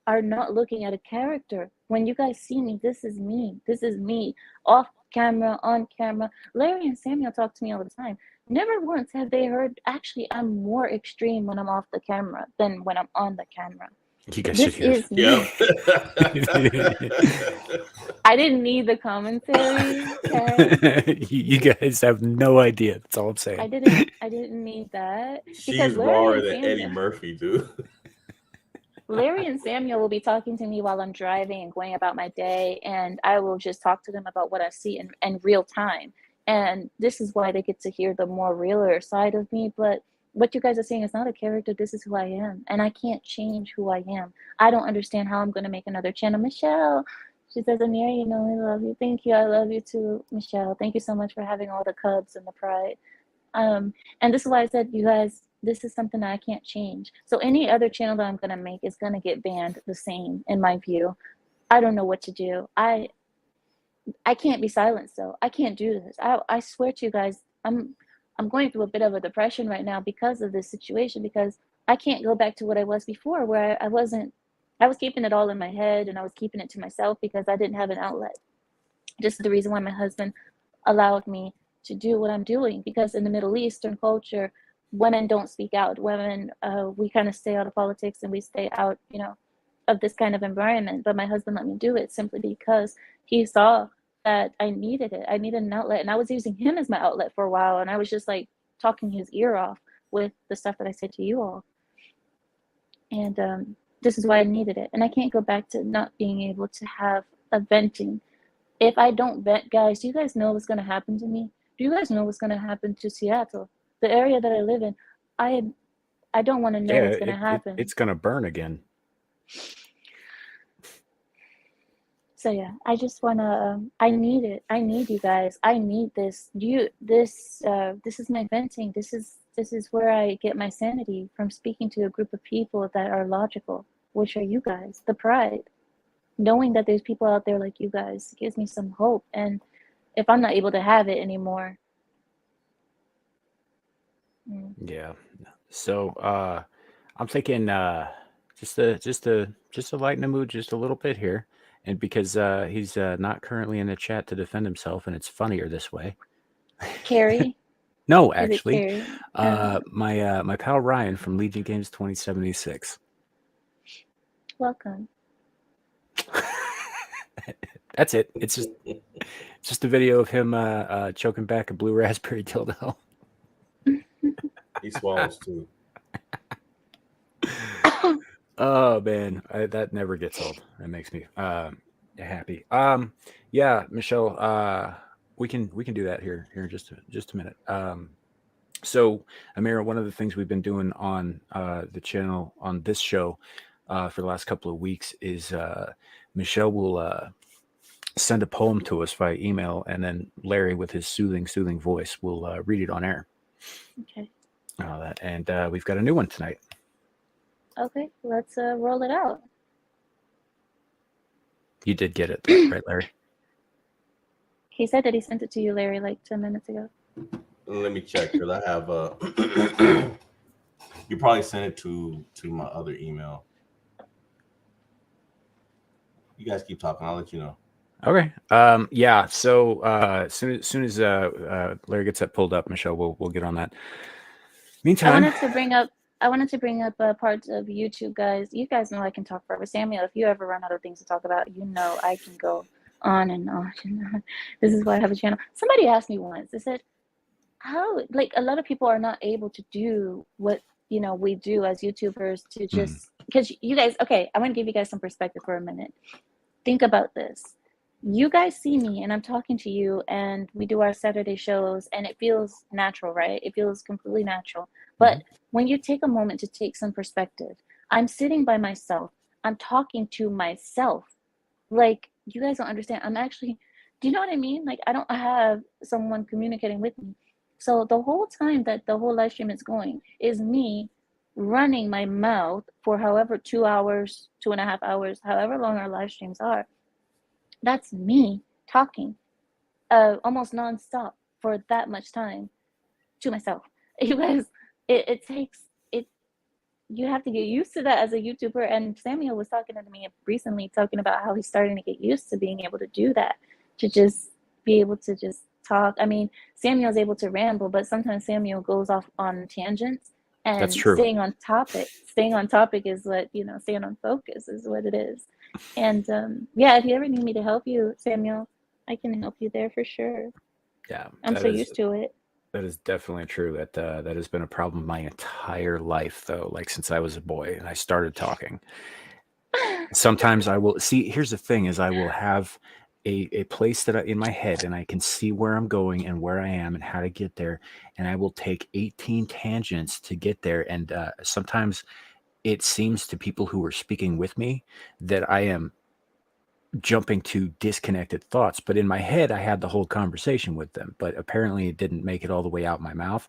are not looking at a character. When you guys see me, this is me. This is me. Off camera, on camera. Larry and Samuel talk to me all the time. Never once have they heard, actually, I'm more extreme when I'm off the camera than when I'm on the camera. You guys should This hear. is me. Yep. I didn't need the commentary, okay? You guys have no idea. That's all I'm saying. I didn't need that. She's rawer than Eddie Murphy, dude. Larry and Samuel will be talking to me while I'm driving and going about my day, and I will just talk to them about what I see in real time. And this is why they get to hear the more realer side of me. But what you guys are saying is not a character. This is who I am, and I can't change who I am. I don't understand how I'm going to make another channel. Michelle, she says, Amir, you know, I love you. Thank you. I love you too, Michelle. Thank you so much for having all the cubs and the pride. And this is why I said, you guys, this is something that I can't change. So any other channel that I'm going to make is going to get banned the same, in my view. I don't know what to do. I can't be silenced, though. I can't do this. I swear to you guys, I'm going through a bit of a depression right now because of this situation, because I can't go back to what I was before, where I was keeping it all in my head, and I was keeping it to myself because I didn't have an outlet. Just the reason why my husband allowed me to do what I'm doing, because in the Middle Eastern culture, women don't speak out. Women, we kind of stay out of politics and we stay out, you know, of this kind of environment. But my husband let me do it simply because he saw that I needed it. I needed an outlet, and I was using him as my outlet for a while, and I was just like talking his ear off with the stuff that I said to you all. And this is why I needed it. And I can't go back to not being able to have a venting. If I don't vent, guys, do you guys know what's going to happen to me? Do you guys know what's going to happen to Seattle? The area that I live in, I don't want to know what's going to happen. It's going to burn again. So yeah, I just want to, I need it. I need you guys. I need this. This is my venting. This is where I get my sanity, from speaking to a group of people that are logical, which are you guys, the pride. Knowing that there's people out there like you guys gives me some hope. And if I'm not able to have it anymore. Yeah. So I'm thinking just to lighten the mood just a little bit here. And because he's not currently in the chat to defend himself, and it's funnier this way. Carrie? No, actually. Carrie? My pal Ryan from Legion Games 2076. Welcome. That's it. It's just a video of him choking back a blue raspberry dildo. He swallows too. Oh man, that never gets old. That makes me happy. Yeah, Michelle, we can do that here in just a minute. So Amira, one of the things we've been doing on the channel on this show for the last couple of weeks is Michelle will send a poem to us via email, and then Larry, with his soothing voice, will read it on air. Okay. And we've got a new one tonight. Okay, let's roll it out. You did get it, right, Larry? He said that he sent it to you, Larry, like 10 minutes ago. Let me check, because I have you probably sent it to my other email. You guys keep talking. I'll let you know. Okay. Yeah. So soon as Larry gets that pulled up, Michelle, we'll get on that. Meantime, I wanted to bring up parts of YouTube, guys. You guys know I can talk forever. Samuel, if you ever run out of things to talk about, you know I can go on and on and on. This is why I have a channel. Somebody asked me once, they said, how, like, a lot of people are not able to do what, you know, we do as YouTubers, to just, because you guys, okay, I want to give you guys some perspective for a minute. Think about this. You guys see me and I'm talking to you, and we do our Saturday shows, and it feels natural, right? It feels completely natural. But when you take a moment to take some perspective, I'm sitting by myself. I'm talking to myself. Like, you guys don't understand. I'm actually, do you know what I mean? Like, I don't have someone communicating with me. So the whole time that the whole live stream is going is me running my mouth for however 2 hours, 2.5 hours, however long our live streams are. That's me talking almost nonstop for that much time to myself. You guys, it takes it. You have to get used to that as a YouTuber. And Samuel was talking to me recently, talking about how he's starting to get used to being able to do that, to just be able to just talk. I mean, Samuel's able to ramble, but sometimes Samuel goes off on tangents. That's And true. staying on topic is what, staying on focus is what it is. And yeah, if you ever need me to help you, Samuel, I can help you there for sure. Yeah, I'm so used to it. that is definitely true. That has been a problem my entire life, though. Like since I was a boy and I started talking. Sometimes I will see. Here's the thing: is I will have a place that in my head, and I can see where I'm going and where I am and how to get there, and I will take 18 tangents to get there. And sometimes it seems to people who are speaking with me that I am jumping to disconnected thoughts, but in my head I had the whole conversation with them, but apparently it didn't make it all the way out my mouth.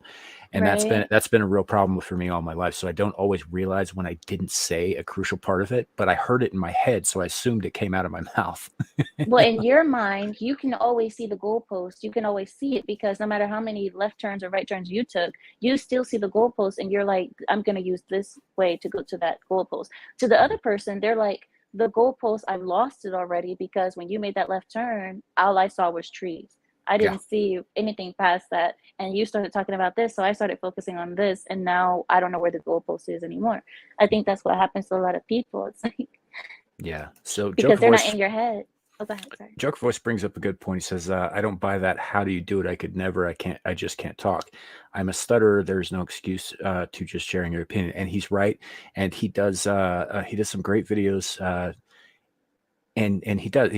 And Right. that's been a real problem for me all my life. So I don't always realize when I didn't say a crucial part of it, but I heard it in my head, so I assumed it came out of my mouth. Well, in your mind, you can always see the goalpost. You can always see it because no matter how many left turns or right turns you took, you still see the goalpost, and you're like, I'm going to use this way to go to that goalpost. To the other person, they're like, the goalpost, I've lost it already because when you made that left turn, all I saw was trees. I Yeah. didn't see anything past that. And you started talking about this, so I started focusing on this, and now I don't know where the goalpost is anymore. I think that's what happens to a lot of people. It's like, Yeah. So because they're not in your head. Oh, go ahead. Sorry. Joker Voice brings up a good point. He says, I don't buy that. How do you do it? I could never. I just can't talk. I'm a stutterer. There's no excuse to just sharing your opinion. And he's right. And he does some great videos. And he does.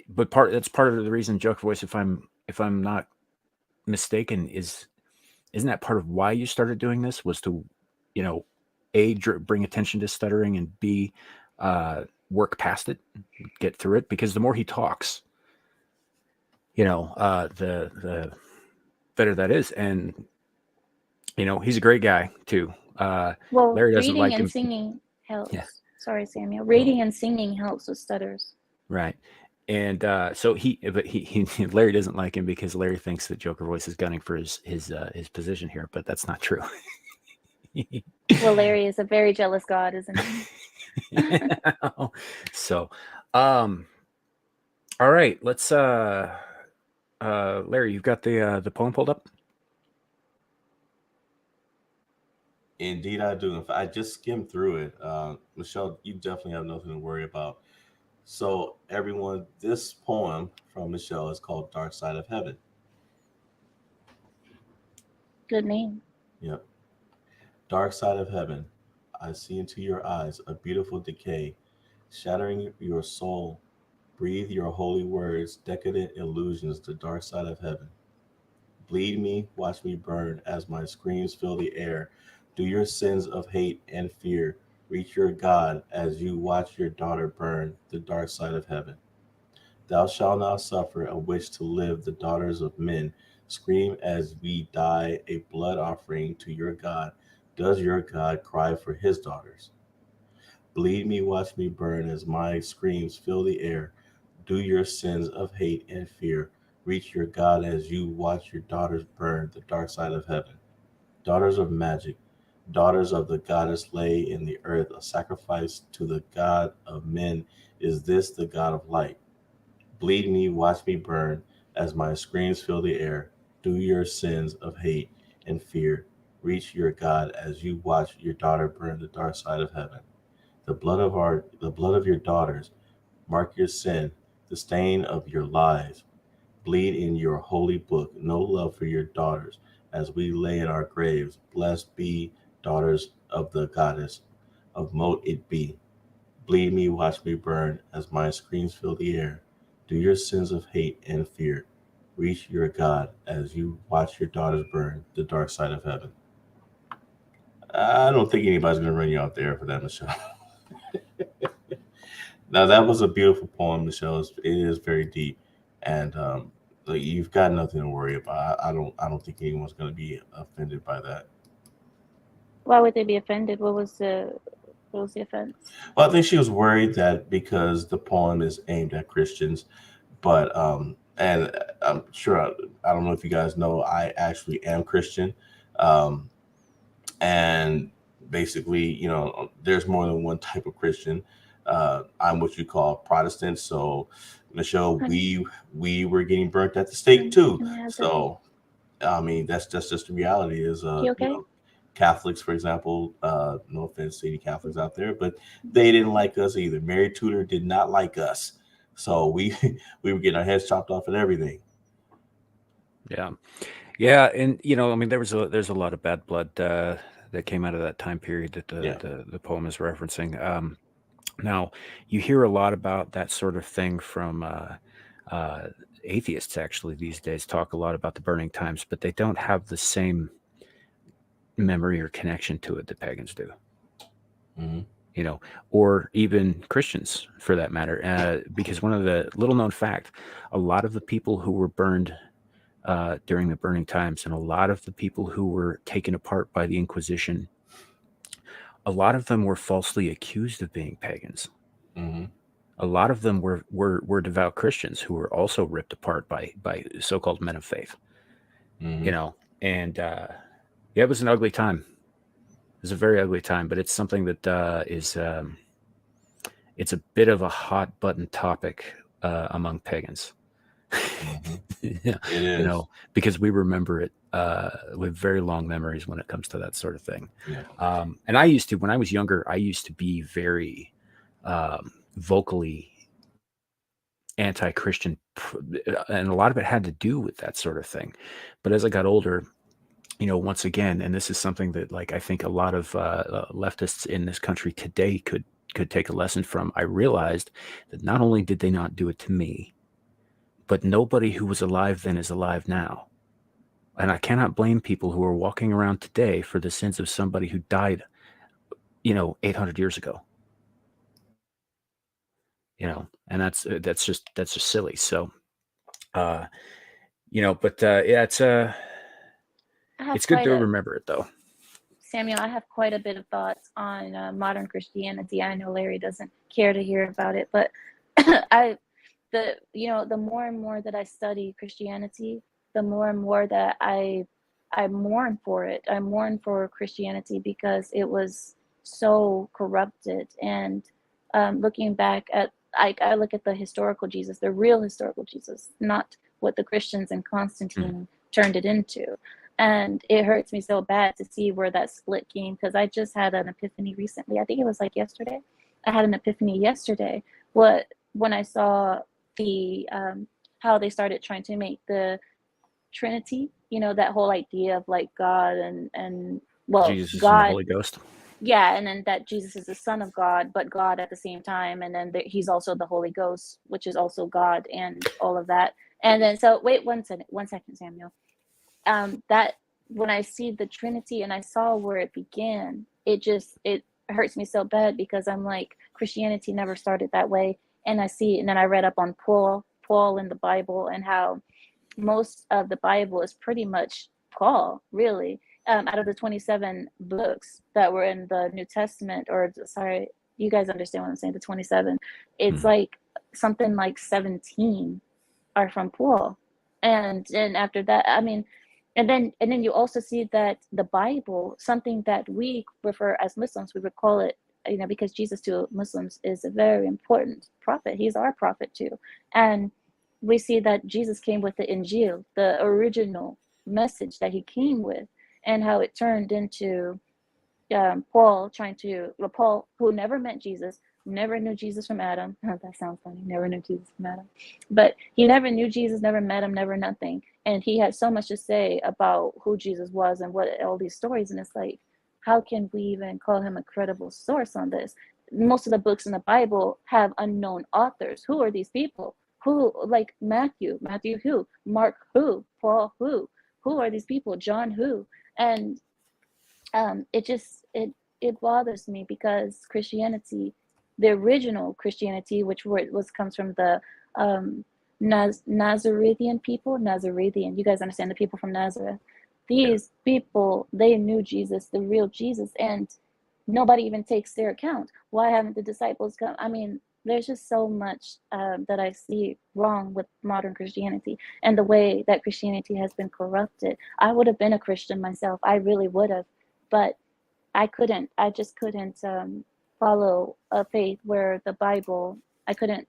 But that's part of the reason Joker Voice, if I'm not mistaken, isn't that part of why you started doing this, was to, A, bring attention to stuttering, and B, work past it, get through it, because the more he talks, the better that is. And he's a great guy too. Well, Larry doesn't reading like and him. singing helps. Yeah. Sorry, Samuel. Reading and singing helps with stutters. Right. And so Larry doesn't like him because Larry thinks that Joker Voice is gunning for his position here, but that's not true. Well, Larry is a very jealous god, isn't he? So, all right, let's Larry, you've got the poem pulled up? Indeed, I do. In fact, I just skimmed through it. Michelle, you definitely have nothing to worry about. So, everyone, this poem from Michelle is called Dark Side of Heaven. Good name. Yep. Dark side of heaven, I see into your eyes a beautiful decay, shattering your soul. Breathe your holy words, decadent illusions, the dark side of heaven. Bleed me, watch me burn as my screams fill the air. Do your sins of hate and fear reach your God as you watch your daughter burn, the dark side of heaven. Thou shalt not suffer a wish to live, the daughters of men scream as we die, a blood offering to your God. Does your God cry for his daughters? Bleed me, watch me burn as my screams fill the air. Do your sins of hate and fear reach your God as you watch your daughters burn, the dark side of heaven? Daughters of magic, daughters of the goddess lay in the earth, a sacrifice to the God of men. Is this the God of light? Bleed me, watch me burn as my screams fill the air. Do your sins of hate and fear reach your God as you watch your daughter burn, the dark side of heaven? The blood of your daughters mark your sin, the stain of your lies. Bleed in your holy book, no love for your daughters as we lay in our graves. Blessed be daughters of the goddess of Moat it be. Bleed me, watch me burn as my screams fill the air. Do your sins of hate and fear reach your God as you watch your daughters burn, the dark side of heaven? I don't think anybody's going to run you out there for that, Michelle. Now that was a beautiful poem, Michelle. It is very deep, and like, you've got nothing to worry about. I don't think anyone's going to be offended by that. Why would they be offended? What was the offense? Well, I think she was worried that because the poem is aimed at Christians, but and I'm sure I don't know if you guys know, I actually am Christian, um, and basically, there's more than one type of Christian. I'm what you call Protestant, so Michelle, Honey, we were getting burnt at the stake honey, too. can I have this? So I mean, that's just the reality. Is You okay? Catholics, for example, no offense to any Catholics out there, but they didn't like us either. Mary Tudor did not like us, so we we were getting our heads chopped off and everything. Yeah. Yeah, and I mean, there's a lot of bad blood that came out of that time period that Yeah. the poem is referencing. Now, you hear a lot about that sort of thing from uh, atheists. Actually, these days talk a lot about the burning times, but they don't have the same memory or connection to it that pagans do. Hmm. Or even Christians for that matter. Because one of the little known fact, a lot of the people who were burned during the burning times, and a lot of the people who were taken apart by the Inquisition, a lot of them were falsely accused of being pagans. Hmm. A lot of them were devout Christians who were also ripped apart by so-called men of faith. Hmm. And yeah, it was an ugly time. It was a very ugly time, but it's something that is it's a bit of a hot button topic among pagans. Hmm. Yeah, It is. because we remember it with very long memories when it comes to that sort of thing. Yeah. And when I was younger, I used to be very vocally anti-Christian, and a lot of it had to do with that sort of thing. But as I got older, once again, and this is something that, like, I think a lot of leftists in this country today could take a lesson from. I realized that not only did they not do it to me, but nobody who was alive then is alive now. And I cannot blame people who are walking around today for the sins of somebody who died, 800 years ago. And that's just silly. So, uh, but yeah, I have it's good quite to a remember it though. Samuel. I have quite a bit of thoughts on modern Christianity. I know Larry doesn't care to hear about it, but I the more and more that I study Christianity, the more and more that I mourn for it. I mourn for Christianity because it was so corrupted. And looking back at, I look at the historical Jesus, the real historical Jesus, not what the Christians and Mm. Constantine turned it into. And it hurts me so bad to see where that split came, because I just had an epiphany recently. I think it was like yesterday. I had an epiphany yesterday. When I saw the how they started trying to make the Trinity, that whole idea of like God and well, Jesus and the God, Holy Ghost. yeah, and then that Jesus is the Son of God, but God at the same time, and then he's also the Holy Ghost, which is also God, and all of that. And then so wait one second, Samuel. That when I see the Trinity and I saw where it began, it hurts me so bad, because I'm like, Christianity never started that way. And then I read up on Paul in the Bible, and how most of the Bible is pretty much Paul, really. Out of the 27 books that were in the New Testament, or sorry, you guys understand what I'm saying, the 27, it's Mm. like something like 17 are from Paul. And after that, I mean, and then you also see that the Bible, something that we refer as Muslims, we would call it, because Jesus to Muslims is a very important prophet. He's our prophet too. And we see that Jesus came with the Injil, the original message that he came with, and how it turned into Paul, who never met Jesus, never knew Jesus from Adam. That sounds funny. Never knew Jesus from Adam, but he never knew Jesus, never met him, never nothing. And he had so much to say about who Jesus was and what all these stories. And it's like, how can we even call him a credible source on this? Most of the books in the Bible have unknown authors. Who are these people? Who, like Matthew who? Mark who? Paul who? Who are these people? John who? And it bothers me, because Christianity the original Christianity, which comes from the Nazarene people. Nazarene, you guys understand, the people from Nazareth. These people, they knew Jesus, the real Jesus, and nobody even takes their account. Why haven't the disciples come? I mean, there's just so much that I see wrong with modern Christianity and the way that Christianity has been corrupted. I would have been a Christian myself. I really would have, but I couldn't. I just couldn't follow a faith where the Bible, I couldn't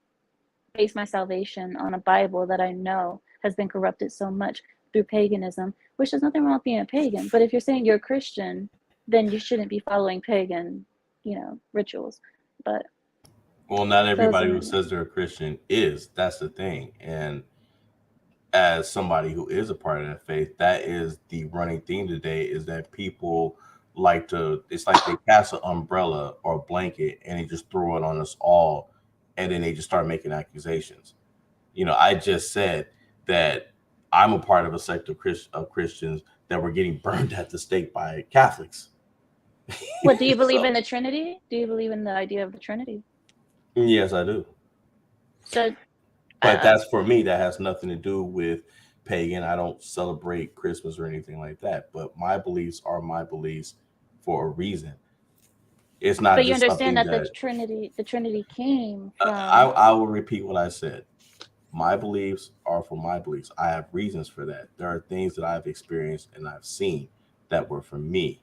base my salvation on a Bible that I know has been corrupted so much through paganism, which there's nothing wrong with being a pagan. But if you're saying you're a Christian, then you shouldn't be following pagan, rituals. But Well, not everybody who those says they're a Christian is. That's the thing. And as somebody who is a part of that faith, that is the running theme today, is that people like to, it's like they cast an umbrella or a blanket and they just throw it on us all, and then they just start making accusations. I just said that I'm a part of a sect of Christians that were getting burned at the stake by Catholics. What, do you believe So, in the Trinity? Do you believe in the idea of the Trinity? yes, I do. So But that's, for me, that has nothing to do with pagan. I don't celebrate Christmas or anything like that. But my beliefs are my beliefs for a reason. It's not but you just something understand that that the Trinity came from. I will repeat what I said. My beliefs are for my beliefs. I have reasons for that. There are things that I've experienced and I've seen that were for me.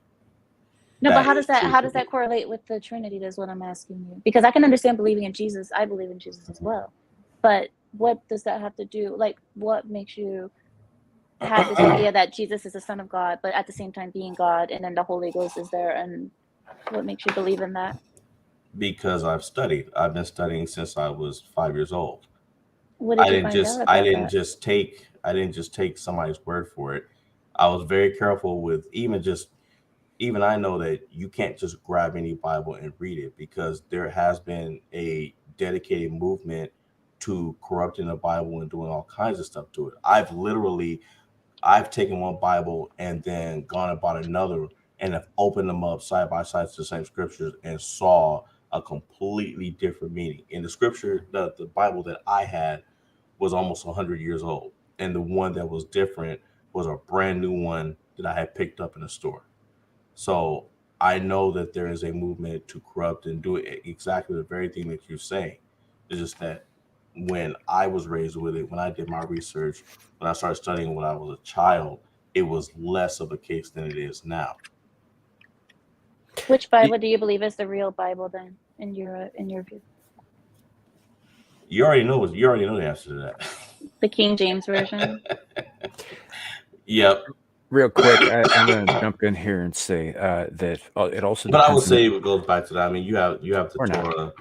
No, but That is true how for does me. that correlate with the Trinity? That's what I'm asking you. Because I can understand believing in Jesus. I believe in Jesus as well. But what does that have to do? Like, what makes you have this idea that Jesus is the Son of God, but at the same time being God, and then the Holy Ghost is there, and what makes you believe in that? Because I've studied. I've been studying since I was 5 years old. What I did you didn't find out just I about didn't that? just take I didn't just take somebody's word for it. I was very careful with even I know that you can't just grab any Bible and read it, because there has been a dedicated movement to corrupting the Bible and doing all kinds of stuff to it. I've taken one Bible and then gone and bought another and have opened them up side by side to the same scriptures and saw a completely different meaning. In the scripture, the Bible that I had was almost 100 years old. And the one that was different was a brand new one that I had picked up in a store. So I know that there is a movement to corrupt and do it exactly the very thing that you're saying. It's just that when I was raised with it, when I did my research, when I started studying when I was a child, it was less of a case than it is now. Which Bible do you believe is the real Bible then, in your view? You already know the answer to that. The King James version. Yep. Real quick, I'm going to jump in here and say that it also But I would depends on say it goes back to that. I mean, you have the Or not. Torah.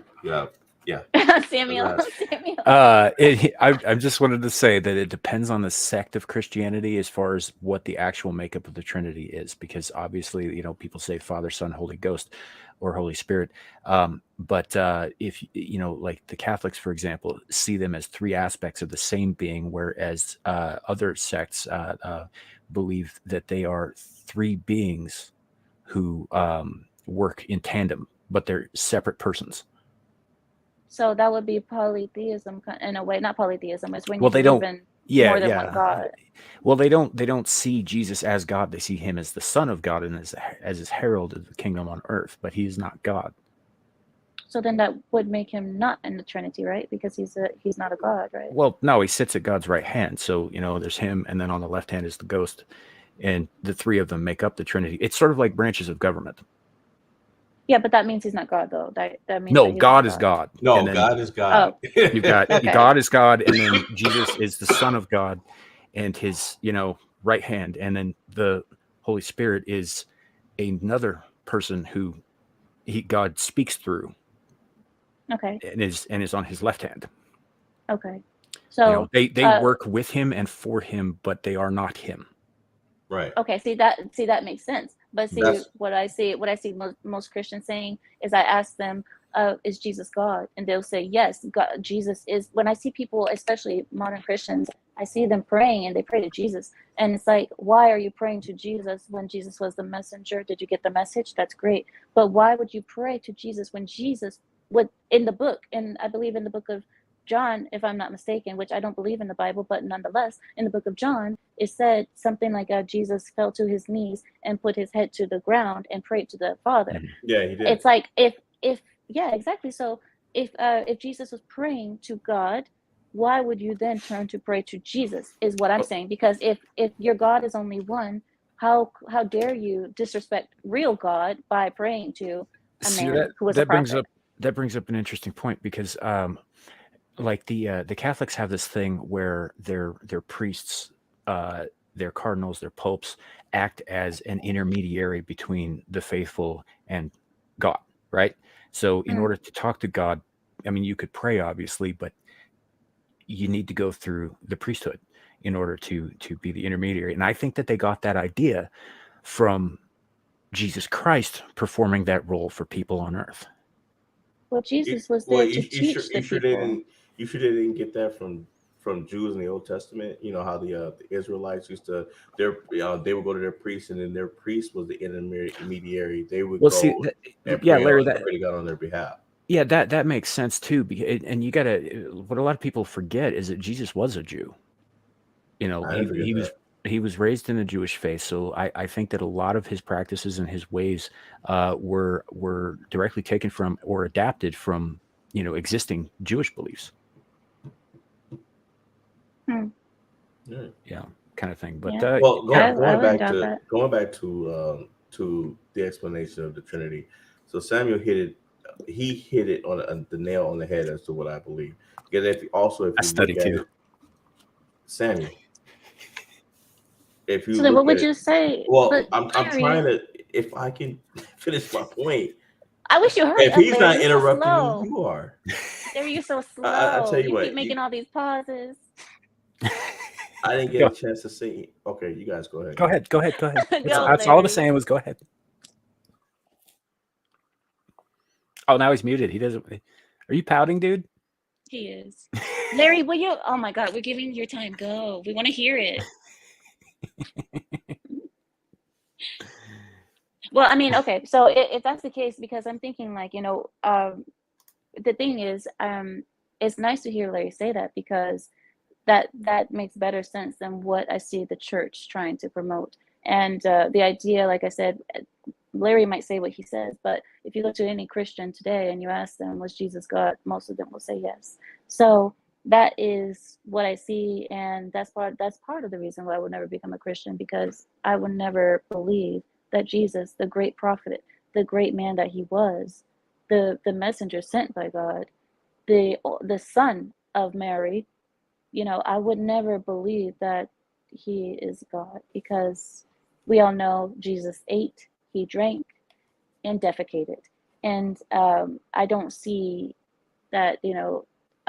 Yeah. Samuel. I just wanted to say that it depends on the sect of Christianity as far as what the actual makeup of the Trinity is, because obviously, people say Father, Son, Holy Ghost, or Holy Spirit. But if like the Catholics, for example, see them as three aspects of the same being, whereas other sects believe that they are three beings who work in tandem, but they're separate persons. So that would be polytheism in a way. Not polytheism. It's when Well, you they believe don't. in Yeah, more than yeah. one God. Well, they don't see Jesus as God. They see him as the Son of God and as his herald of the kingdom on earth. But he is not God. So then that would make him not in the Trinity, right? Because he's not a God, right? Well, no, he sits at God's right hand. So there's him, and then on the left hand is the ghost, and the three of them make up the Trinity. It's sort of like branches of government. Yeah, but that means he's not God, though. That means No, that he's God not is God. No, And then God is God. you've got Okay. God is God, and then Jesus is the Son of God, and his right hand, and then the Holy Spirit is another person who God speaks through, Okay. and is on his left hand. Okay. So they work with him and for him, but they are not him. Right. okay, see that makes sense. But see, what I see most Christians saying is, I ask them, is Jesus God? And they'll say, yes, God, Jesus is. When I see people, especially modern Christians, I see them praying and they pray to Jesus. And it's like, why are you praying to Jesus when Jesus was the messenger? Did you get the message? That's great. But why would you pray to Jesus when Jesus what in the book, and I believe in the book of John, if I'm not mistaken, which I don't believe in the Bible, but nonetheless, in the book of John, it said something like Jesus fell to his knees and put his head to the ground and prayed to the Father. Yeah, he did. It's like if yeah, exactly. So if Jesus was praying to God, why would you then turn to pray to Jesus? Is what I'm saying. Because if your God is only one, how dare you disrespect real God by praying to a See, man who was a prophet? that brings up an interesting point, because like the Catholics have this thing where their priests, their cardinals, their popes act as an intermediary between the faithful and God, right? So in order to talk to God, I mean, you could pray obviously, but you need to go through the priesthood in order to be the intermediary. And I think that they got that idea from Jesus Christ performing that role for people on earth. Well, Jesus was there to teach the you sure people. didn't get that from Jews in the Old Testament? You know how the Israelites used to they would go to their priest, and then their priest was the intermediary. They would Well, go see, and yeah, pray Larry, to God on their behalf. yeah, that makes sense too. And you gotta, what a lot of people forget is that Jesus was a Jew. You know, I didn't forget that. he was raised in the Jewish faith, so I think that a lot of his practices and his ways were directly taken from or adapted from, you know, existing Jewish beliefs. Yeah, kind of thing. But Yeah. Well, I going wouldn't back doubt to that. the explanation of the Trinity. So Samuel hit it. He hit it on the nail on the head as to what I believe. Because if I you study look at too. it, Samuel, if you So then what look at would it, you say? well, But I'm Larry, trying to, if I can finish my point. I wish you hurry If up, he's Larry. not You're so interrupting me, slow. you are. Larry, you're so I slow. tell you You keep what, making all these pauses. I didn't get Go, a chance to say. Okay, you guys go ahead. go ahead. Go, That's all I was Larry. saying was go ahead. Oh, now he's muted. He doesn't. Are you pouting, dude? He is. Larry, will you? Oh my God, we're giving you your time. Go. We want to hear it. Well, I mean, okay. So if that's the case, because I'm thinking like, the thing is, it's nice to hear Larry say that, because that makes better sense than what I see the church trying to promote. And the idea, like I said, Larry might say what he says, but if you look to any Christian today and you ask them, was Jesus God? Most of them will say yes. So that is what I see, and that's part of the reason why I would never become a Christian, because I would never believe that Jesus, the great prophet, the great man that he was, the messenger sent by God, the son of Mary, I would never believe that he is God, because we all know Jesus ate, he drank, and defecated. And I don't see that,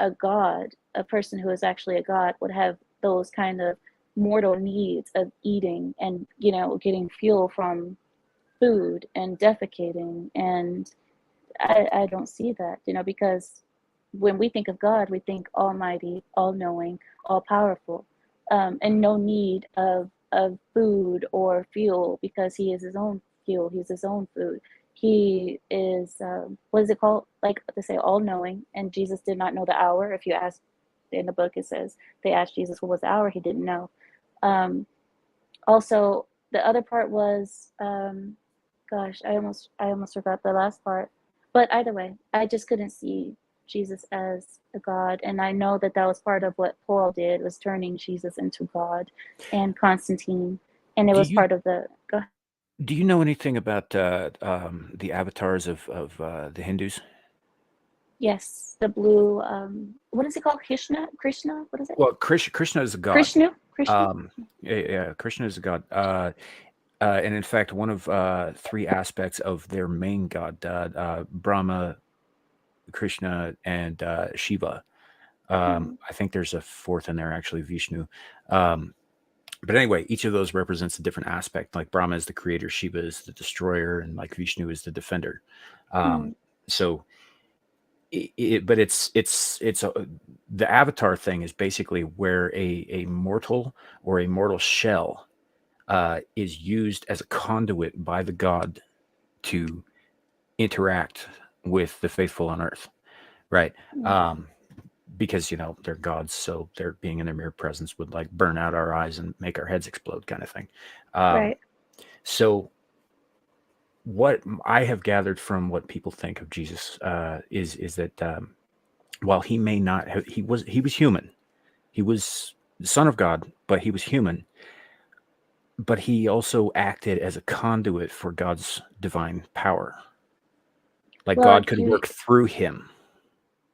a God, a person who is actually a God, would have those kind of mortal needs of eating and, getting fuel from food and defecating. And I don't see that, because when we think of God, we think almighty, all knowing, all powerful, and no need of food or fuel, because he is his own fuel, he's his own food. He is, what is it called? Like they say, all knowing, and Jesus did not know the hour. If you ask in the book, it says they asked Jesus what was the hour, he didn't know. Also, the other part was, gosh, I almost forgot the last part. But either way, I just couldn't see Jesus as a God, and I know that was part of what Paul did, was turning Jesus into God, and Constantine, and it Do was you part of the. Go ahead. do you know anything about the avatars of the Hindus? Yes, the blue. What is it called? Krishna. What is it? Well, Krishna is a god. Krishna. Yeah, Krishna is a god. And in fact, one of three aspects of their main god, Brahma, Krishna, and Shiva. I think there's a fourth in there, actually, Vishnu. But anyway, each of those represents a different aspect. Like Brahma is the creator, Shiva is the destroyer, and like Vishnu is the defender. So, but the avatar thing is basically where a mortal or a mortal shell is used as a conduit by the god to interact with the faithful on earth. right? Mm. Because they're gods, so their being in their mere presence would like burn out our eyes and make our heads explode, kind of thing. Right. So what I have gathered from what people think of Jesus is that while he may not have, he was human, he was the Son of God, but he was human. But he also acted as a conduit for God's divine power. Like Well, God could work through him.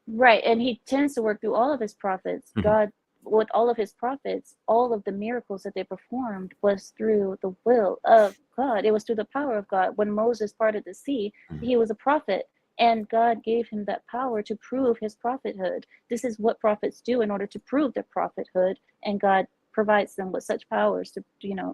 right, and he tends to work through all of his prophets. Mhm. God, with all of his prophets, all of the miracles that they performed was through the will of God. It was through the power of God. When Moses parted the sea, Mhm. he was a prophet, and God gave him that power to prove his prophethood. This is what prophets do in order to prove their prophethood, and God provides them with such powers to,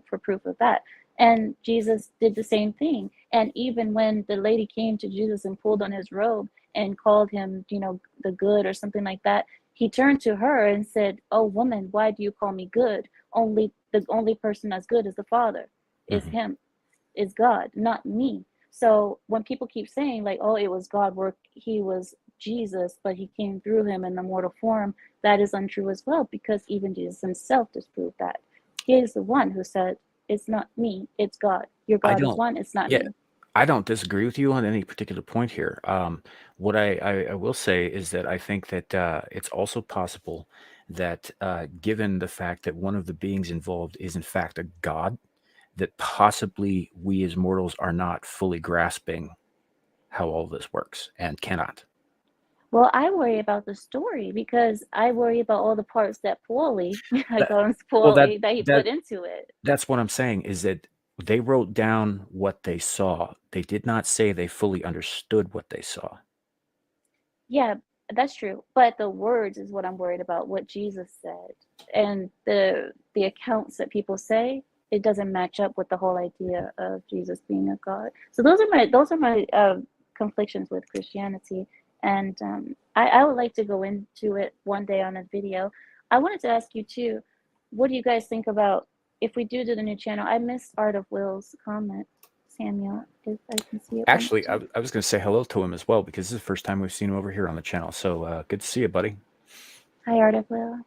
for proof of that. And Jesus did the same thing. And even when the lady came to Jesus and pulled on his robe and called him, the good or something like that, he turned to her and said, "Oh woman, why do you call me good? The only person that's good is the Father, is Mhm. him, is God, not me." So when people keep saying like, "Oh, it was God work, he was Jesus, but he came through him in the mortal form," that is untrue as well, because even Jesus himself disproved that. He is the one who said, "It's not me, it's God. Your I God is don't. one, it's not Yeah, me." I don't disagree with you on any particular point here. What I will say is that I think that it's also possible that given the fact that one of the beings involved is in fact a god, that possibly we as mortals are not fully grasping how all this works and cannot. Well, I worry about the story because I worry about all the parts that poorly, I That, call him well, poorly, that he put into it. that's what I'm saying is that they wrote down what they saw. They did not say they fully understood what they saw. Yeah, that's true. But the words is what I'm worried about, what Jesus said. And the accounts that people say, it doesn't match up with the whole idea of Jesus being a God. So those are my conflictions with Christianity. And I would like to go into it one day on a video. I wanted to ask you too, what do you guys think about if we do the new channel? I missed Art of Will's comment, Samuel, if I can see it. Actually, I was going to say hello to him as well because this is the first time we've seen him over here on the channel. So good to see you, buddy. Hi, Art of Will.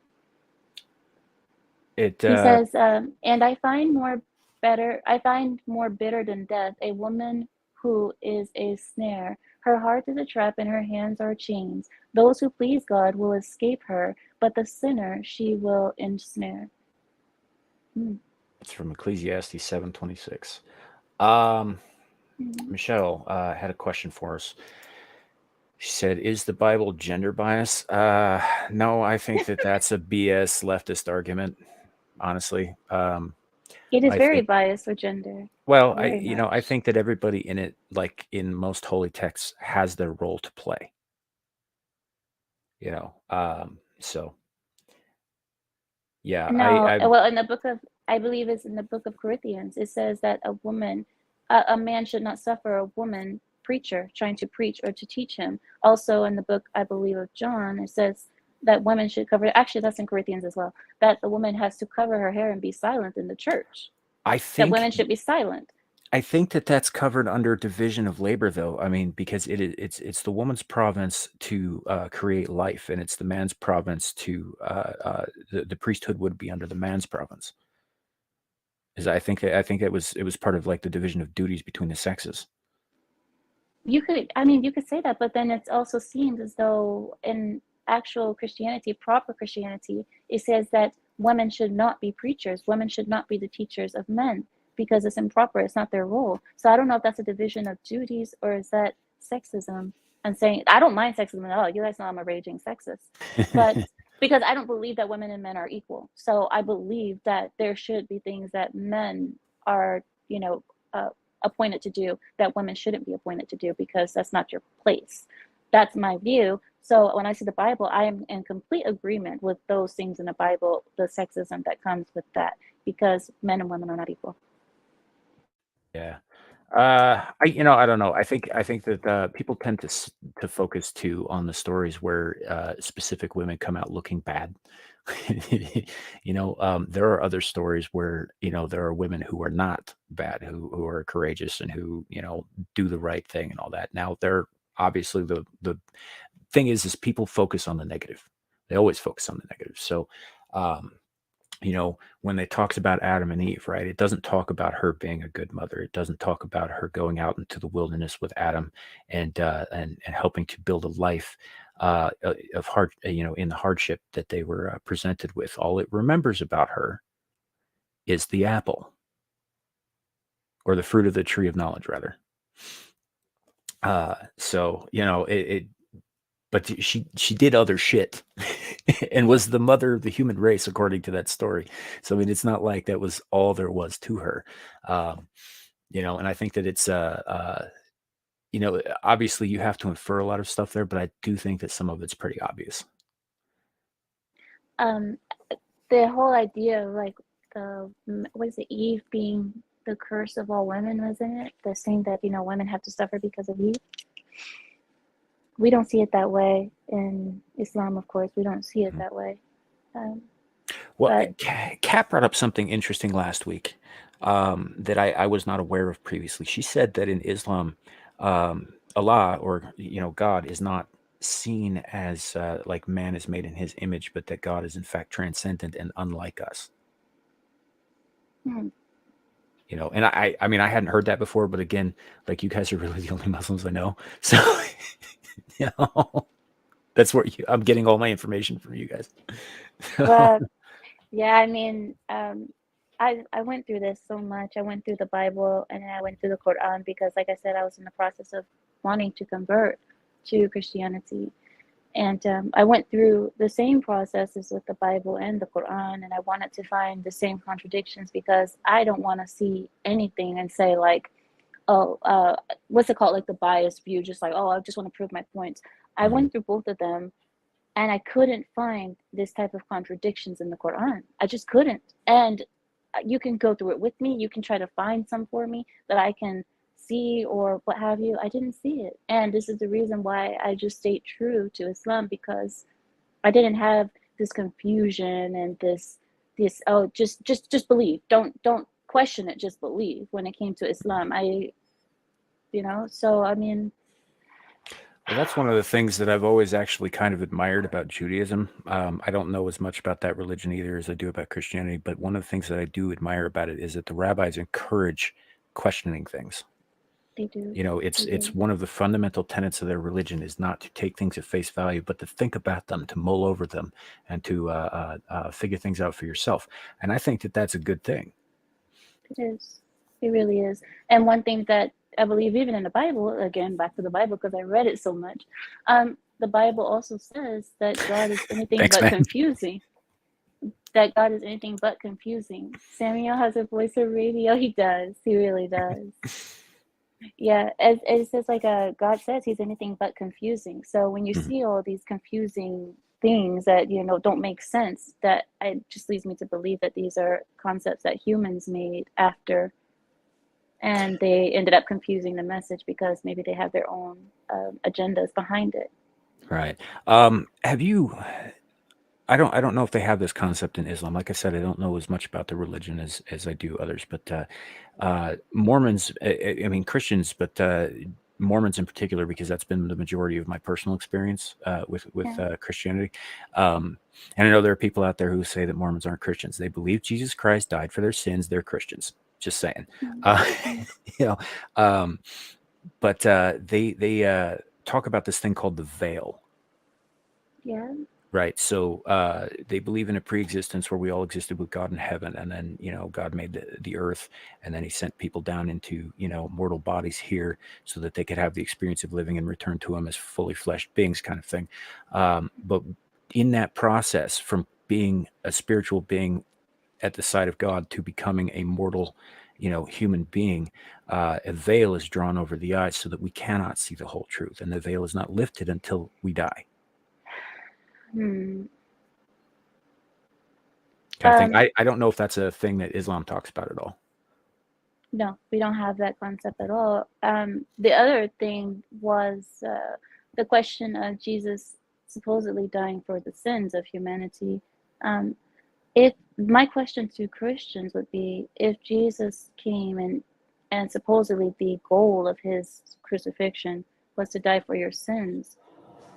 He says, and I find more bitter than death a woman who is a snare. Her heart is a trap and her hands are chains. Those who please God will escape her, but the sinner she will ensnare. It's from Ecclesiastes 7:26. Mm. Michelle had a question for us. She said, "Is the Bible gender bias?" No, I think that that's a BS leftist argument. Honestly, It is I very think. biased for gender. Well, Very I much. think that everybody in it, like in most holy texts, has their role to play. So yeah, No, I well, I believe it's in the book of Corinthians, it says that a man should not suffer a woman preacher trying to preach or to teach him. Also in the book, I believe, of John, it says that women should cover, actually, that's in Corinthians as well, that the woman has to cover her hair and be silent in the church, I that think women should be silent. I think that that's covered under division of labor, though. I mean, because it's the woman's province to create life, and it's the man's province to the priesthood would be under the man's province. Is I think it was part of like the division of duties between the sexes. You could say that, but then it also seems as though in actual Christianity, proper Christianity, it says that women should not be preachers, women should not be the teachers of men because it's improper, it's not their role. So I don't know if that's a division of duties or is that sexism. I'm saying I don't mind sexism at all. You guys know I'm a raging sexist, but because I don't believe that women and men are equal. So I believe that there should be things that men are, uh, appointed to do that women shouldn't be appointed to do because that's not your place. That's my view. So when I see the Bible, I am in complete agreement with those things in the Bible, the sexism that comes with that, because men and women are not equal. Yeah. I don't know. I think that people tend to focus too on the stories where specific women come out looking bad. There are other stories where there are women who are not bad, who are courageous and who do the right thing and all that. Now, they're obviously the thing is people focus on the negative. They always focus on the negative. So, when it talks about Adam and Eve, right, it doesn't talk about her being a good mother. It doesn't talk about her going out into the wilderness with Adam and helping to build a life of hard, in the hardship that they were presented with. All it remembers about her is the apple, or the fruit of the tree of knowledge, rather. So but she did other shit and was the mother of the human race, according to that story. So I mean, it's not like that was all there was to her. And I think that it's obviously you have to infer a lot of stuff there, but I do think that some of it's pretty obvious. The whole idea of like Eve being the curse of all women, wasn't it? The saying that women have to suffer because of Eve. We don't see it that way in Islam, of course. We don't see it that way. Well, Kat brought up something interesting last week that I was not aware of previously. She said that in Islam, Allah, or God, is not seen as like man is made in his image, but that God is in fact transcendent and unlike us. And I mean, I hadn't heard that before, but again, like, you guys are really the only Muslims I know, so that's where I'm getting all my information from you guys. Well, yeah, I mean, I went through this so much. I went through the Bible, and then I went through the Quran because, like I said, I was in the process of wanting to convert to Christianity. And I went through the same processes with the Bible and the Quran, and I wanted to find the same contradictions because I don't want to see anything and say like, oh, what's it called? Like the biased view, just like, oh, I just want to prove my points. I went through both of them, and I couldn't find this type of contradictions in the Quran. I just couldn't. And you can go through it with me. You can try to find some for me that I can see or what have you. I didn't see it. And this is the reason why I just stayed true to Islam, because I didn't have this confusion and this oh, just believe. Don't question it, just believe when it came to Islam. So I mean, well, that's one of the things that I've always actually kind of admired about Judaism. I don't know as much about that religion either as I do about Christianity, but one of the things that I do admire about it is that the rabbis encourage questioning things. they do. It's one of the fundamental tenets of their religion is not to take things at face value, but to think about them, to mull over them, and to figure things out for yourself. And I think that that's a good thing. It is. It really is. And one thing that I believe, even in the Bible, again, back to the Bible because I read it so much, the Bible also says that God is anything Thanks, but man. confusing. That God is anything but confusing. Samuel has a voice of radio. He does. He really does. Yeah, it says like God says he's anything but confusing. So when you see all these confusing things that don't make sense, that it just leads me to believe that these are concepts that humans made after, and they ended up confusing the message because maybe they have their own agendas behind it. Right. Have you? I don't know if they have this concept in Islam. Like I said, I don't know as much about the religion as I do others. But Mormons, I mean Christians, but Mormons in particular, because that's been the majority of my personal experience with Christianity. And I know there are people out there who say that Mormons aren't Christians. They believe Jesus Christ died for their sins. They're Christians. Just saying. But they talk about this thing called the veil. Yeah. Right. So they believe in a pre-existence where we all existed with God in heaven. And then, God made the earth, and then he sent people down into, mortal bodies here so that they could have the experience of living and return to him as fully fleshed beings, kind of thing. But in that process, from being a spiritual being at the side of God to becoming a mortal, human being, a veil is drawn over the eyes so that we cannot see the whole truth. And the veil is not lifted until we die. Kind of thing. I don't know if that's a thing that Islam talks about at all. No, we don't have that concept at all. The other thing was the question of Jesus supposedly dying for the sins of humanity. If my question to Christians would be, if Jesus came and supposedly the goal of his crucifixion was to die for your sins,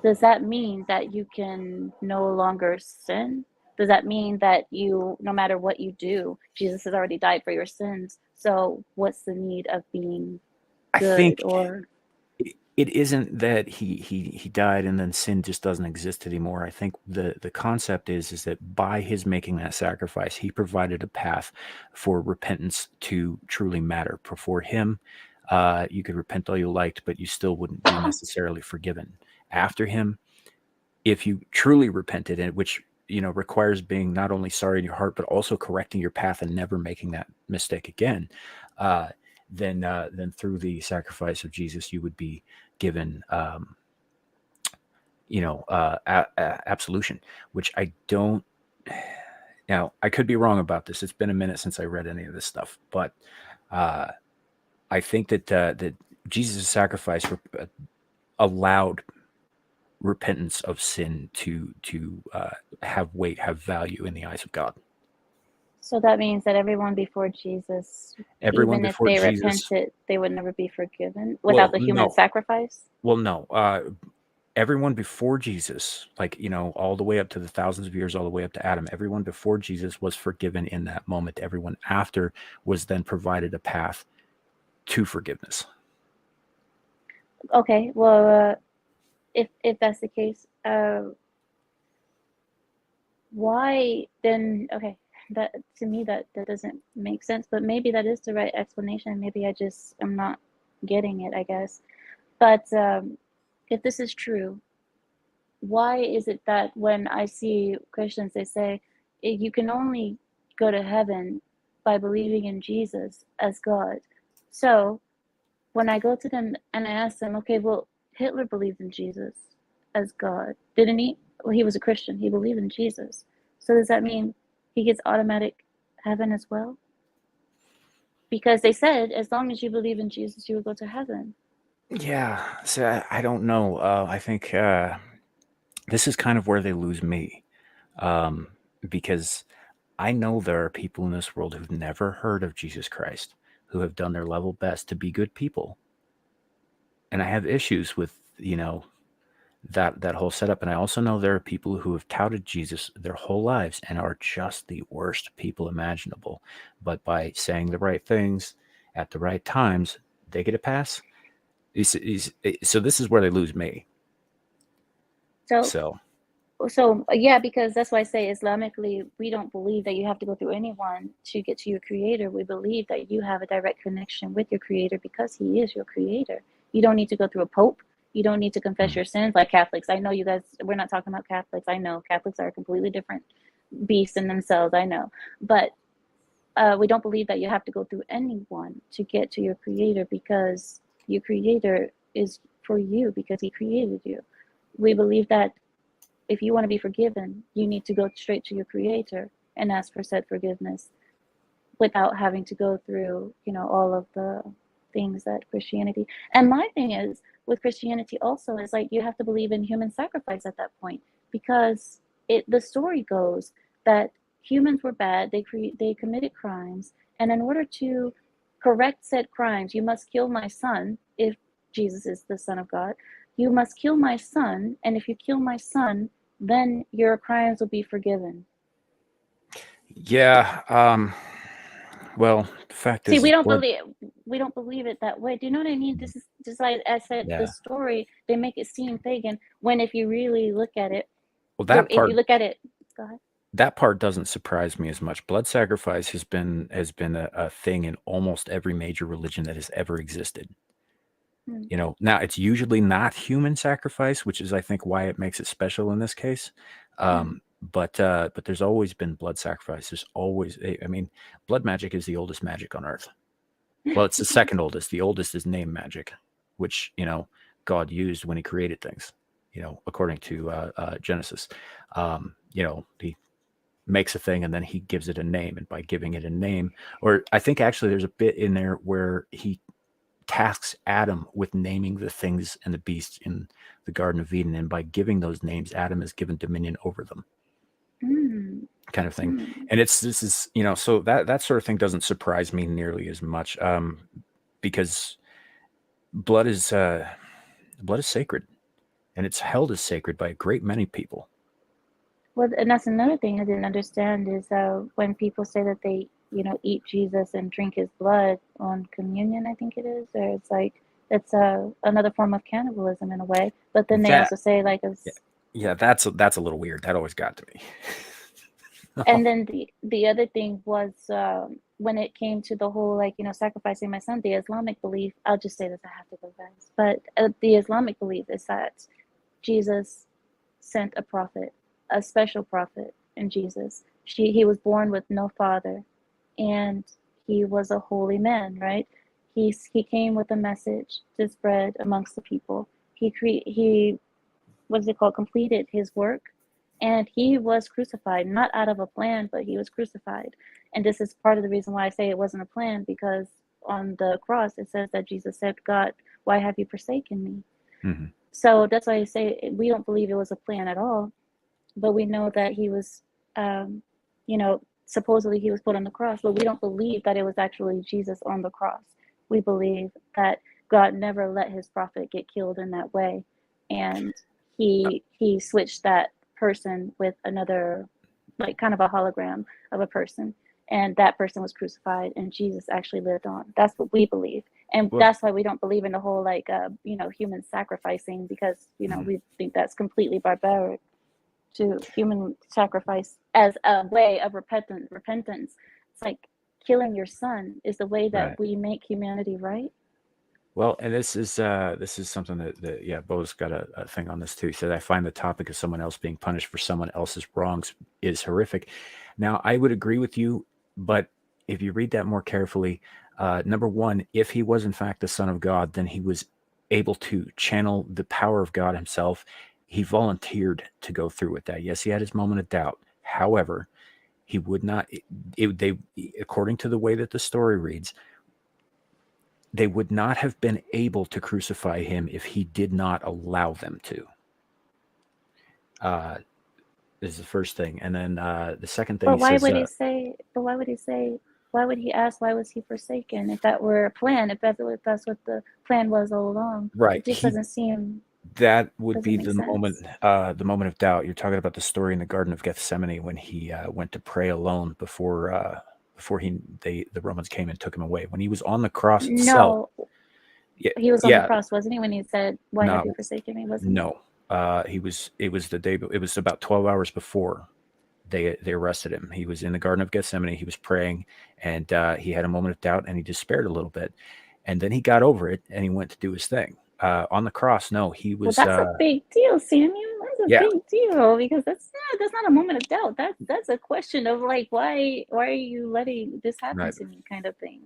does that mean that you can no longer sin? Does that mean that you, no matter what you do, Jesus has already died for your sins? So what's the need of being I think good? Or it isn't that he died and then sin just doesn't exist anymore. I think the concept is that by his making that sacrifice, he provided a path for repentance to truly matter. Before him, you could repent all you liked, but you still wouldn't be necessarily forgiven. After him, if you truly repented, and which requires being not only sorry in your heart but also correcting your path and never making that mistake again, uh, then through the sacrifice of Jesus, you would be given absolution, which I don't. Now, I could be wrong about this. It's been a minute since I read any of this stuff, but I think that Jesus' sacrifice allowed repentance of sin to have weight, have value in the eyes of God. so that means that everyone before Jesus, Everyone even if before they Jesus, repented, they would never be forgiven without the human sacrifice? Everyone before Jesus, like, all the way up to the thousands of years, all the way up to Adam, everyone before Jesus was forgiven in that moment. Everyone after was then provided a path to forgiveness. Okay, well, if that's the case, why then? Okay, that to me that doesn't make sense. But maybe that is the right explanation. Maybe I just am not getting it, I guess. But if this is true, why is it that when I see Christians, they say you can only go to heaven by believing in Jesus as God? So when I go to them and I ask them, okay, well, Hitler believed in Jesus as God, didn't he? Well, he was a Christian. He believed in Jesus. So does that mean he gets automatic heaven as well? Because they said as long as you believe in Jesus, you will go to heaven. Yeah, so I don't know. I think this is kind of where they lose me, because I know there are people in this world who've never heard of Jesus Christ, who have done their level best to be good people, and I have issues with that whole setup. And I also know there are people who have touted Jesus their whole lives and are just the worst people imaginable, but by saying the right things at the right times, they get a pass. So this is where they lose me. So yeah, because that's why I say Islamically, we don't believe that you have to go through anyone to get to your creator. We believe that you have a direct connection with your creator because he is your creator. You don't need to go through a pope. You don't need to confess your sins like Catholics. I know you guys, we're not talking about Catholics. I know Catholics are a completely different beast in themselves. I know. But we don't believe that you have to go through anyone to get to your creator because your creator is for you because he created you. We believe that if you want to be forgiven, you need to go straight to your creator and ask for said forgiveness without having to go through, all of the things that Christianity. And my thing is with Christianity also is like you have to believe in human sacrifice at that point because the story goes that humans were bad, they committed crimes, and in order to correct said crimes, you must kill my son if Jesus is the Son of God. You must kill my son, and if you kill my son, then your crimes will be forgiven. Yeah. Well, the fact See, is, we don't believe it that way. Do you know what I mean? This is just like I said, yeah. the story, they make it seem pagan when if you really look at it, Well, that if part you look at it, go ahead. that part doesn't surprise me as much. Blood sacrifice has been a thing in almost every major religion that has ever existed. Now it's usually not human sacrifice, which is I think why it makes it special in this case. But there's always been blood sacrifice. There's always, I mean, blood magic is the oldest magic on earth. Well, it's the second oldest. The oldest is name magic, which God used when He created things. According to Genesis, He makes a thing and then He gives it a name, and by giving it a name, or I think actually there's a bit in there where He tasks Adam with naming the things and the beasts in the Garden of Eden, and by giving those names, Adam is given dominion over them, kind of thing. And this is so that sort of thing doesn't surprise me nearly as much, because blood is sacred. and it's held as sacred by a great many people. Well, and that's another thing I didn't understand is when people say that they, eat Jesus and drink his blood on communion, I think it is, or it's like it's another form of cannibalism in a way. But then they That also say like, yeah, that's a little weird. That always got to me. and then the other thing was when it came to the whole like sacrificing my son, the Islamic belief. I'll just say this, I have to go, guys. But the Islamic belief is that Jesus sent a prophet, a special prophet in Jesus. He was born with no father, and he was a holy man, right? He came with a message to spread amongst the people. He what's it called? Completed his work, and he was crucified, not out of a plan, but he was crucified. And this is part of the reason why I say it wasn't a plan, because on the cross it says that Jesus said, "God, why have you forsaken me?" Mm-hmm. So that's why I say we don't believe it was a plan at all, but we know that he was, supposedly he was put on the cross, but we don't believe that it was actually Jesus on the cross. We believe that God never let his prophet get killed in that way, and he switched that person with another, like kind of a hologram of a person, and that person was crucified, and Jesus actually lived on. That's what we believe, and Well, that's why we don't believe in the whole like human sacrificing, because Mhm. we think that's completely barbaric to human sacrifice as a way of repentance. It's like killing your son is the way that Right. we make humanity right. Well, and this is something that yeah, Bo's got a thing on this too. He said, I find the topic of someone else being punished for someone else's wrongs is horrific. Now, I would agree with you, but if you read that more carefully, number one, if he was in fact the Son of God, then he was able to channel the power of God himself. He volunteered to go through with that. Yes, he had his moment of doubt. However, he would not. They, according to the way that the story reads, they would not have been able to crucify him if he did not allow them to. Is the first thing, and then the second thing But he why says, would he say? But why would he say? Why would he ask? Why was he forsaken? If that were a plan, if that's what the plan was all along, right, it just doesn't seem. that would Doesn't be make sense. the moment of doubt. You're talking about the story in the Garden of Gethsemane when he went to pray alone before the Romans came and took him away. When he was on the cross itself, No, yeah, he was on the yeah, cross, wasn't he? When he said, "Why have not you forsaken me?" Wasn't it? no. He was. It was the day. It was about 12 hours before they arrested him. He was in the Garden of Gethsemane. He was praying, and he had a moment of doubt, and he despaired a little bit, and then he got over it, and he went to do his thing. On the cross, no, he Well, was. that's a big deal, Samuel. That's a Yeah, big deal, because that's not a moment of doubt. That's a question of like, why are you letting this happen right. to me, kind of thing.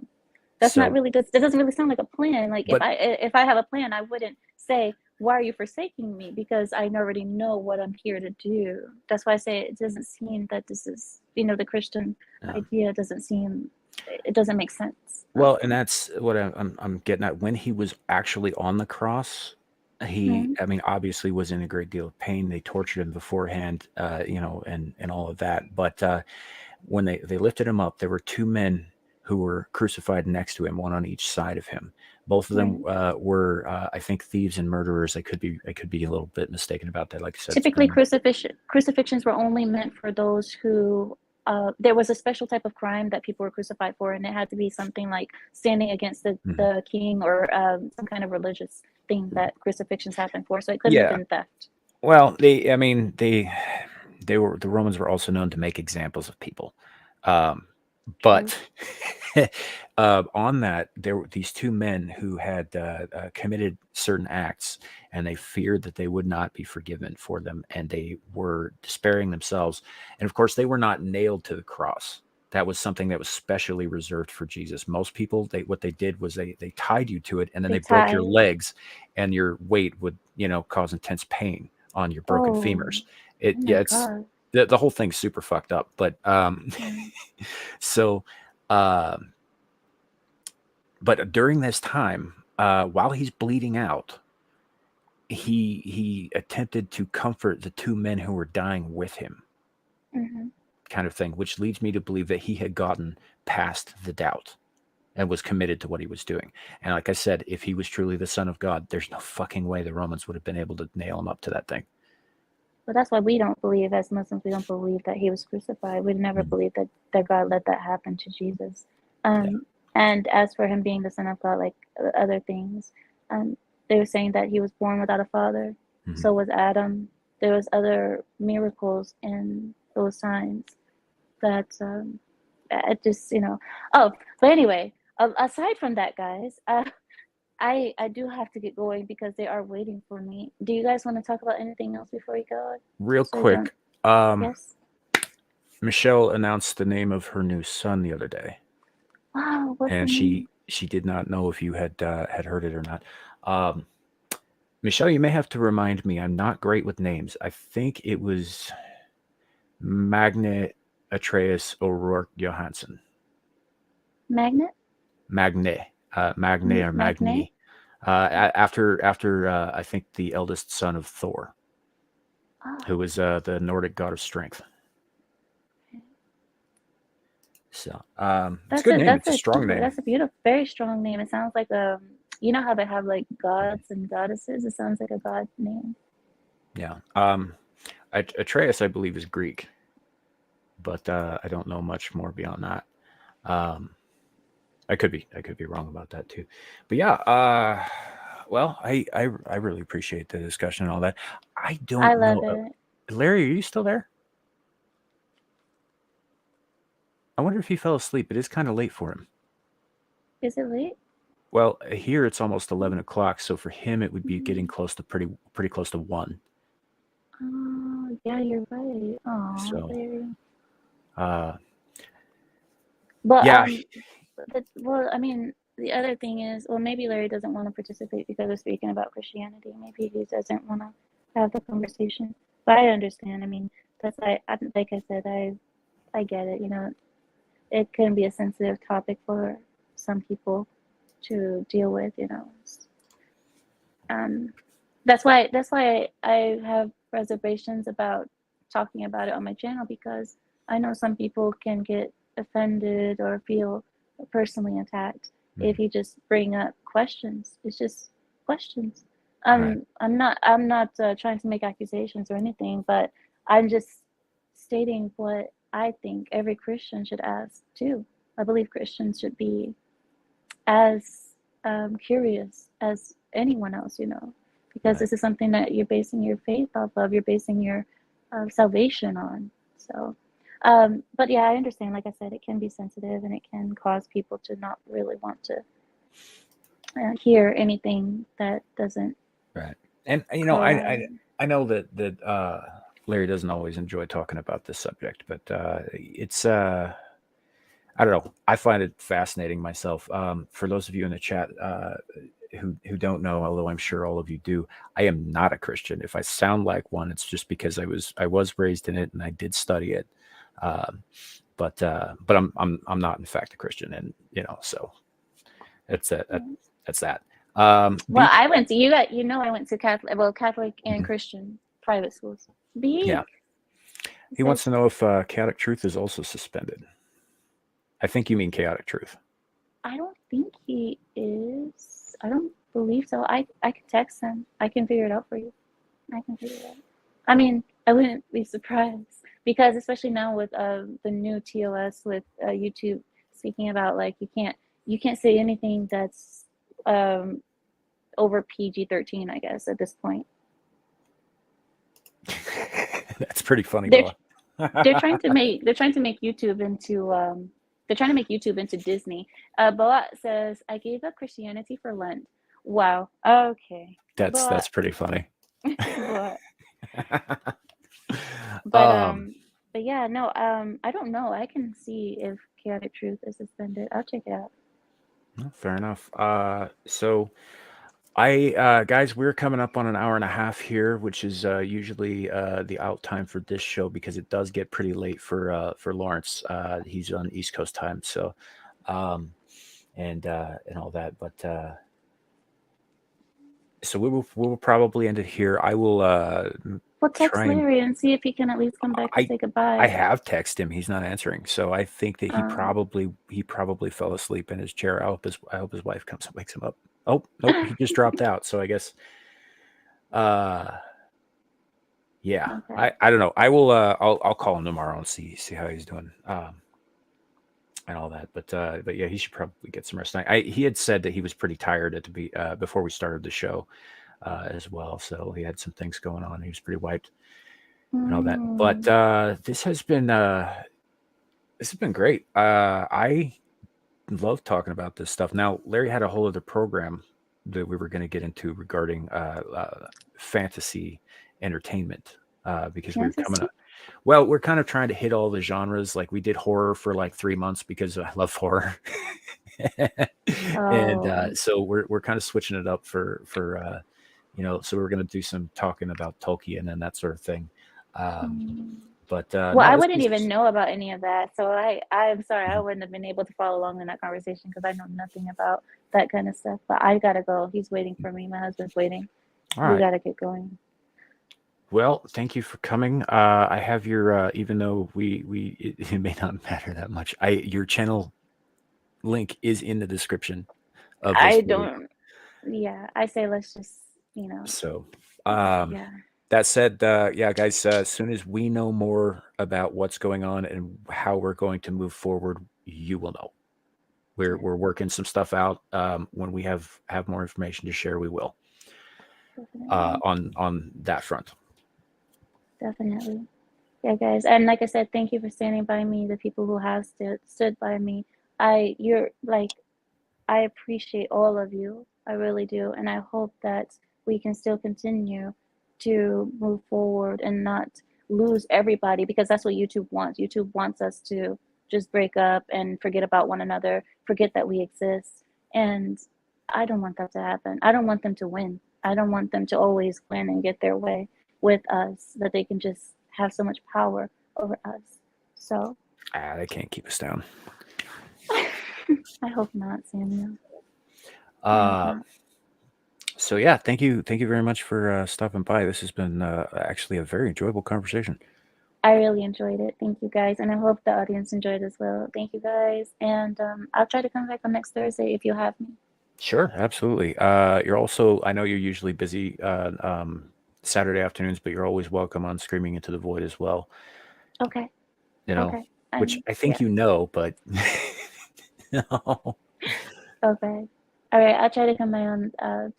That's not So, really good. That doesn't really sound like a plan. Like but if I have a plan, I wouldn't say, "Why are you forsaking me?" Because I already know what I'm here to do. That's why I say it doesn't seem that this is, the Christian idea doesn't seem, it doesn't make sense. well, and that's what I'm getting at. When he was actually on the cross, he, Mhm. I mean, obviously was in a great deal of pain. They tortured him beforehand, and all of that. But when they lifted him up, there were two men who were crucified next to him, one on each side of him. Both of them Right. were, I think, thieves and murderers. I could be a little bit mistaken about that. Like I said, it's Typically, been crucifixions were only meant for those who, there was a special type of crime that people were crucified for, and it had to be something like standing against Mhm. the king, or some kind of religious thing that crucifixions happen for. So it couldn't have Yeah. been theft. Well, I mean, the Romans were also known to make examples of people. Um, True. but on that, there were these two men who had committed certain acts, and they feared that they would not be forgiven for them, and they were despairing themselves. And of course, they were not nailed to the cross. That was something that was specially reserved for Jesus. Most people, what they did was they tied you to it, and then They they broke your tied. legs, and your weight would cause intense pain on your broken Oh, femurs. oh Yeah, my it's God. the whole thing's super fucked up. But Mm. so um, but during this time, while he's bleeding out, he attempted to comfort the two men who were dying with him, Hmm. kind of thing, which leads me to believe that he had gotten past the doubt. and was committed to what he was doing. And like I said, if he was truly the Son of God, there's no fucking way the Romans would have been able to nail him up to that thing. But that's why we don't believe, as Muslims, we don't believe that he was crucified. We never believe that God let that happen to Jesus. And as for him being the Son of God, like other things, they were saying that he was born without a father. So was Adam. There was other miracles in those signs that it just, Oh, but anyway, aside from that, guys, I do have to get going because they are waiting for me. Do you guys want to talk about anything else before we go? Real So quick, yes. Michelle announced the name of her new son the other day, Wow, what's and the name? she did not know if you had heard it or not. Michelle, you may have to remind me. I'm not great with names. I think it was Magne Atreus O'Rourke Johansson. Magnet? Magne or Magni. Magne? After I think the eldest son of Thor, who was the Nordic god of strength. So it's a good name. It's a strong name. That's a beautiful, very strong name. It sounds like you know how they have like gods and goddesses. It sounds like a god name. Yeah. Atreus, I believe, is Greek, but I don't know much more beyond that. I could be wrong about that too. But yeah. Well, I really appreciate the discussion and all that. I don't I know. love it. Larry, are you still there? I wonder if he fell asleep. It is kind of late for him. Is it late? Well, here it's almost 11 o'clock, so for him it would be getting close to pretty close to 1. Oh, yeah, you're right. Oh, So, Larry. But yeah, well, I mean, the other thing is, well, maybe Larry doesn't want to participate because we're speaking about Christianity. Maybe he doesn't want to have the conversation. But I understand. I mean, that's like I said, I get it. It can be a sensitive topic for some people to deal with. That's why I have reservations about talking about it on my channel, because I know some people can get offended or feel personally attacked if you just bring up questions. It's just questions. Right. I'm not trying to make accusations or anything, but I'm just stating what I think every Christian should ask too. I believe Christians should be as curious as anyone else, because this is something that you're basing your faith off of, you're basing your salvation on. So, but yeah, I understand. Like I said, it can be sensitive and it can cause people to not really want to hear anything that doesn't. Right. And I know that Larry doesn't always enjoy talking about this subject, but it's I don't know. I find it fascinating myself. For those of you in the chat who don't know, although I'm sure all of you do, I am not a Christian. If I sound like one, it's just because I was raised in it and I did study it. But I'm not in fact a Christian, and so that's that. Well, I went to Catholic and Christian private schools. Yeah. He wants to know if Chaotic Truth is also suspended. I think you mean Chaotic Truth. I don't think he is. I don't believe so. I can text him. I can figure it out for you. I can figure it out. I mean, I wouldn't be surprised, because especially now with the new TOS with YouTube speaking about, like, you can't say anything that's over PG-13, I guess, at this point. That's pretty funny. They're trying to make YouTube into Disney. Boat says, I gave up Christianity for Lent. Wow. Okay. That's pretty funny. But yeah, no, I don't know. I can see if Chaotic Truth is suspended. I'll check it out. Fair enough. So guys, we're coming up on an hour and a half here, which is usually the out time for this show, because it does get pretty late for Lawrence. He's on East Coast time, so and all that. But so we will probably end it here. I will Well, text trying. Larry and see if he can at least come back and say goodbye. I have texted him. He's not answering. So I think that he Um, probably fell asleep in his chair. I hope his wife comes and wakes him up. Oh, nope, he just dropped out. So I guess yeah. Okay. I don't know. I will I'll call him tomorrow and see how he's doing. And all that. But yeah, he should probably get some rest. He had said that he was pretty tired before we started the show as well. So he had some things going on. He was pretty wiped and all that. But this has been great. I love talking about this stuff. Now, Larry had a whole other program that we were going to get into regarding fantasy entertainment because we were coming up. Well, we're kind of trying to hit all the genres. Like we did horror for like 3 months because I love horror, and so we're kind of switching it up for So we're going to do some talking about Tolkien and that sort of thing. But well, no, I wouldn't even know about any of that, so I'm sorry, I wouldn't have been able to follow along in that conversation because I know nothing about that kind of stuff. But I gotta go. He's waiting for me. My husband's waiting. All right. We gotta get going. Well, thank you for coming. I have your even though it may not matter that much. Your channel link is in the description of this I video. don't. Yeah, I say let's just So, yeah. that said, yeah, guys, as soon as we know more about what's going on and how we're going to move forward, you will know. We're working some stuff out. When we have more information to share, we will. On that front. Definitely. Yeah, guys. And like I said, thank you for standing by me, the people who have stood by me. I appreciate all of you. I really do. And I hope that we can still continue to move forward and not lose everybody, because that's what YouTube wants. YouTube wants us to just break up and forget about one another, forget that we exist. And I don't want that to happen. I don't want them to win. I don't want them to always win and get their way with us, that they can just have so much power over us. So they can't keep us down. I hope not, Samuel. So yeah, thank you very much for stopping by. This has been actually a very enjoyable conversation. I really enjoyed it. Thank you, guys, and I hope the audience enjoyed as well. Thank you, guys, and I'll try to come back on next Thursday if you have me. Sure, absolutely. You're also, I know you're usually busy Saturday afternoons, but you're always welcome on Screaming Into the Void as well. Okay. Okay. Which I think you know, but no. Okay. All right. I'll try to come by on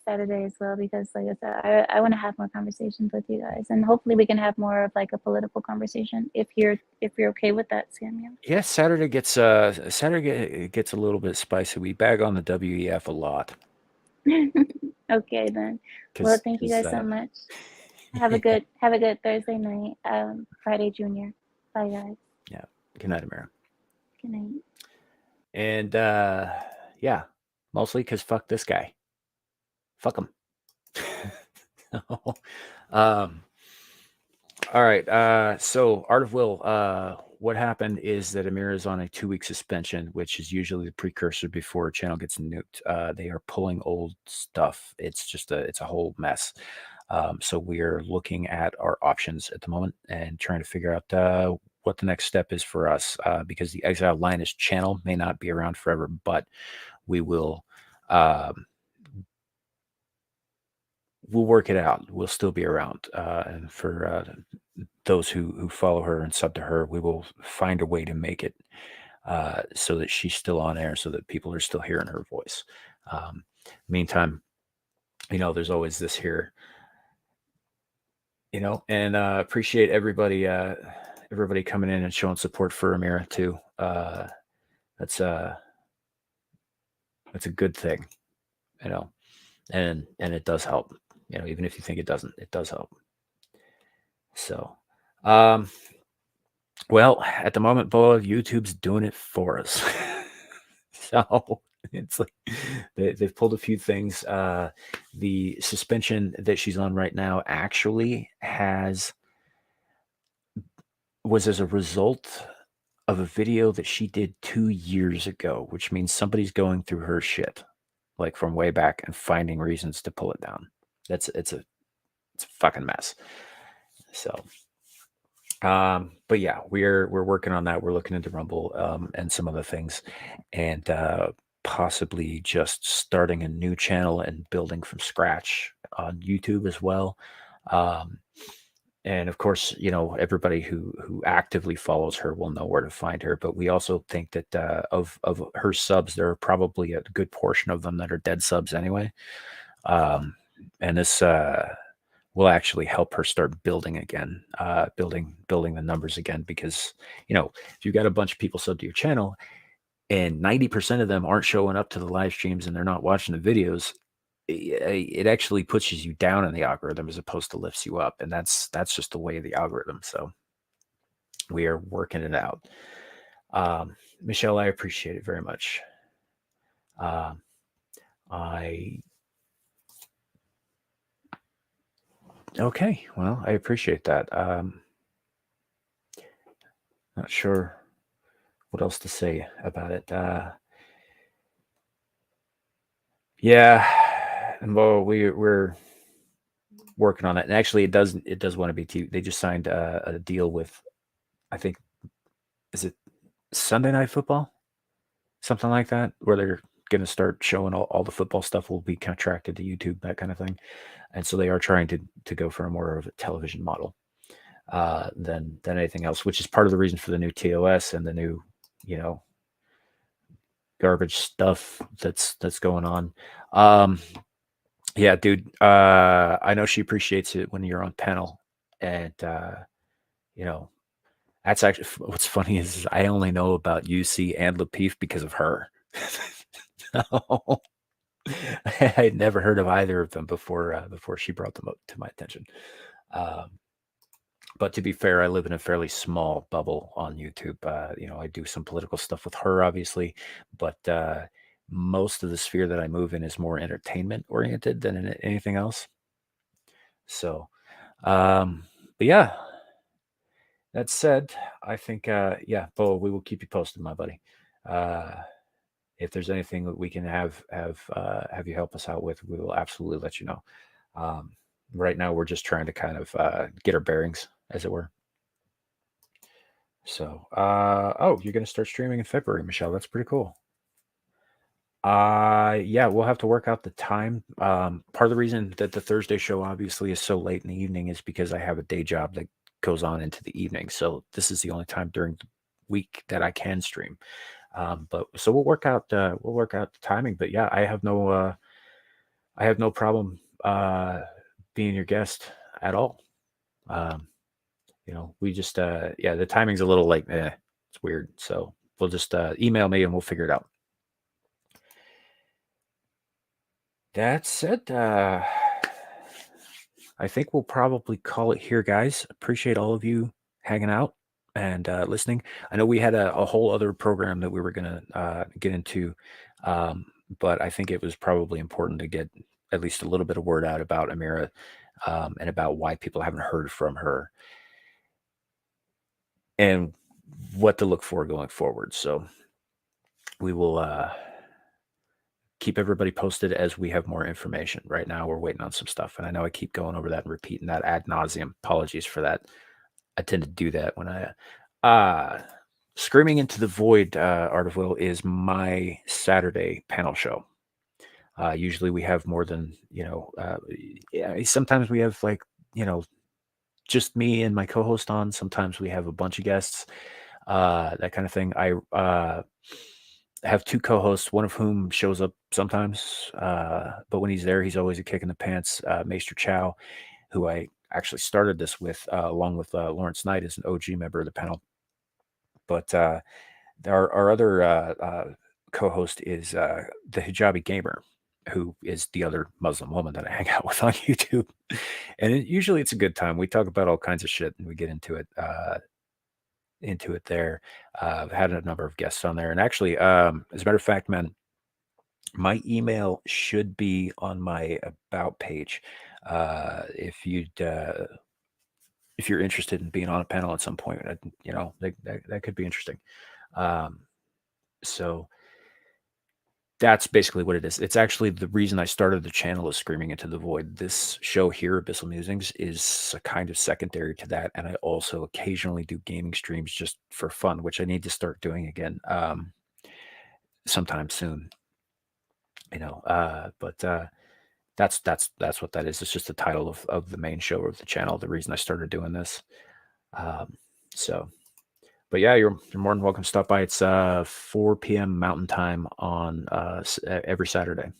Saturday as well, because, like I said, I want to have more conversations with you guys, and hopefully we can have more of like a political conversation. If you're okay with that, Samuel. Yeah, Saturday gets a little bit spicy. We bag on the WEF a lot. Okay then. Well, thank you guys so much. Have a good Thursday night. Friday Junior. Bye, guys. Yeah. Good night, Amira. Good night. And yeah, mostly because fuck this guy. Fuck him. All right. So Art of Will. What happened is that Amira is on a 2-week suspension, which is usually the precursor before a channel gets nuked. They are pulling old stuff. It's just it's a whole mess. So we are looking at our options at the moment and trying to figure out what the next step is for us, because the Exiled Lioness channel may not be around forever, but we will we'll work it out. We'll still be around. And for those who follow her and sub to her, we will find a way to make it so that she's still on air, so that people are still hearing her voice. Meantime, there's always this here, and appreciate everybody coming in and showing support for Amira too. That's a good thing, and it does help. Even if you think it doesn't, it does help. So, well, at the moment, Boa, YouTube's doing it for us. So it's like they've pulled a few things. The suspension that she's on right now actually was as a result of a video that she did 2 years ago, which means somebody's going through her shit, like from way back, and finding reasons to pull it down. It's a fucking mess. So, but yeah, we're working on that. We're looking into Rumble and some other things, and possibly just starting a new channel and building from scratch on YouTube as well. Um, and of course, everybody who actively follows her will know where to find her. But we also think that of her subs, there are probably a good portion of them that are dead subs anyway. And this will actually help her start building again, building the numbers again. Because if you've got a bunch of people sub to your channel, and 90% of them aren't showing up to the live streams and they're not watching the videos, it actually pushes you down in the algorithm as opposed to lifts you up, and that's just the way of the algorithm. So we are working it out. Michelle, I appreciate it very much. Okay, well, I appreciate that. Not sure what else to say about it. Yeah, well, we're working on it, and actually, it does want to be TV. They just signed a deal with, I think, is it Sunday Night Football, something like that, where they're going to start showing all the football stuff will be contracted to YouTube, that kind of thing. And so they are trying to go for a more of a television model than anything else, which is part of the reason for the new TOS and the new, garbage stuff that's going on. Yeah, dude. I know she appreciates it when you're on panel, and that's actually what's funny is I only know about UC and Lapeef because of her. So, I had never heard of either of them before she brought them up to my attention. But to be fair, I live in a fairly small bubble on YouTube. I do some political stuff with her, obviously, but most of the sphere that I move in is more entertainment oriented than anything else. So, but yeah, that said, I think, yeah, Bo, we will keep you posted, my buddy. If there's anything that we can have you help us out with, we will absolutely let you know. Right now, we're just trying to kind of get our bearings, as it were. So, oh, you're going to start streaming in February, Michelle. That's pretty cool. Yeah, we'll have to work out the time. Part of the reason that the Thursday show obviously is so late in the evening is because I have a day job that goes on into the evening. So this is the only time during the week that I can stream. But so we'll work out the timing. But yeah, I have no problem being your guest at all. We just yeah, the timing's a little like it's weird. So we'll just email me and we'll figure it out. That's it. I think we'll probably call it here, guys. Appreciate all of you hanging out and listening. I know we had a whole other program that we were going to get into, but I think it was probably important to get at least a little bit of word out about Amira and about why people haven't heard from her and what to look for going forward. So we will keep everybody posted as we have more information. Right now, we're waiting on some stuff, and I know I keep going over that and repeating that ad nauseum. Apologies for that. I tend to do that when I Screaming into the Void, Art of Will, is my Saturday panel show. Usually we have more than, yeah, sometimes we have like, just me and my co-host on. Sometimes we have a bunch of guests, that kind of thing. I have two co-hosts, one of whom shows up sometimes, but when he's there, he's always a kick in the pants. Maester Chow, who I actually started this with, along with Lawrence Knight, is an OG member of the panel. But our other co-host is the Hijabi Gamer, who is the other Muslim woman that I hang out with on YouTube. And usually it's a good time. We talk about all kinds of shit and we get into it there. I've had a number of guests on there. And actually, as a matter of fact, man, my email should be on my about page. If you're interested in being on a panel at some point, that could be interesting. So That's basically what it is. It's actually the reason I started the channel is Screaming into the Void. This show here, Abyssal Musings, is a kind of secondary to that, and I also occasionally do gaming streams just for fun, which I need to start doing again sometime soon. But that's what that is. It's just the title of the main show of the channel. The reason I started doing this. But yeah, you're more than welcome to stop by. It's 4 p.m. Mountain Time on every Saturday.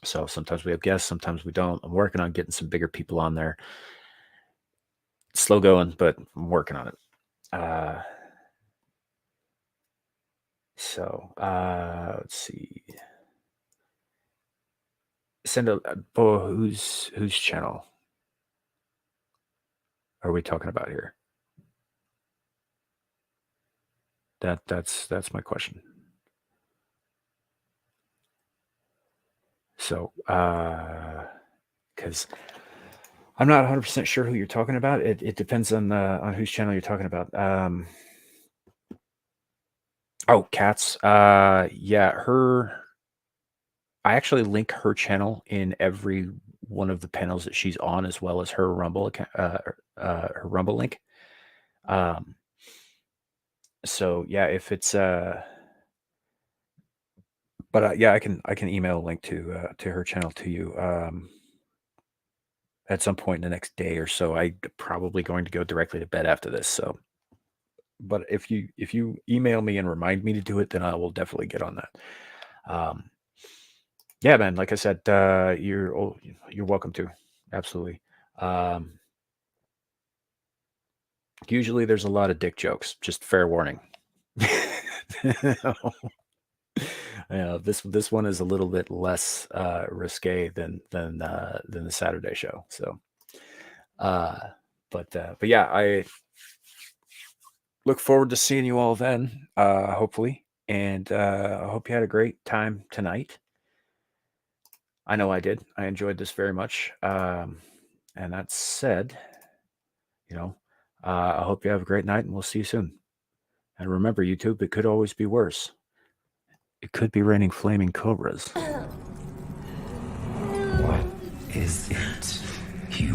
So sometimes we have guests, sometimes we don't. I'm working on getting some bigger people on there. It's slow going, but I'm working on it. Let's see. Send whose channel are we talking about here? That's my question. So, because I'm not 100% sure who you're talking about. It depends on whose channel you're talking about. Oh, Cats. Yeah, I actually link her channel in every one of the panels that she's on, as well as her Rumble account, her Rumble link. So yeah, if it's but yeah, I can email a link to her channel to you at some point in the next day or so. I'm probably going to go directly to bed after this. So, but if you email me and remind me to do it, then I will definitely get on that. Yeah, man. Like I said, you're welcome to. Absolutely. Usually there's a lot of dick jokes. Just fair warning. This one is a little bit less risque than the Saturday show. So, but yeah, I look forward to seeing you all then, hopefully, and I hope you had a great time tonight. I know I did. I enjoyed this very much. And that said, I hope you have a great night, and we'll see you soon. And remember, YouTube, it could always be worse. It could be raining flaming cobras. What is it? You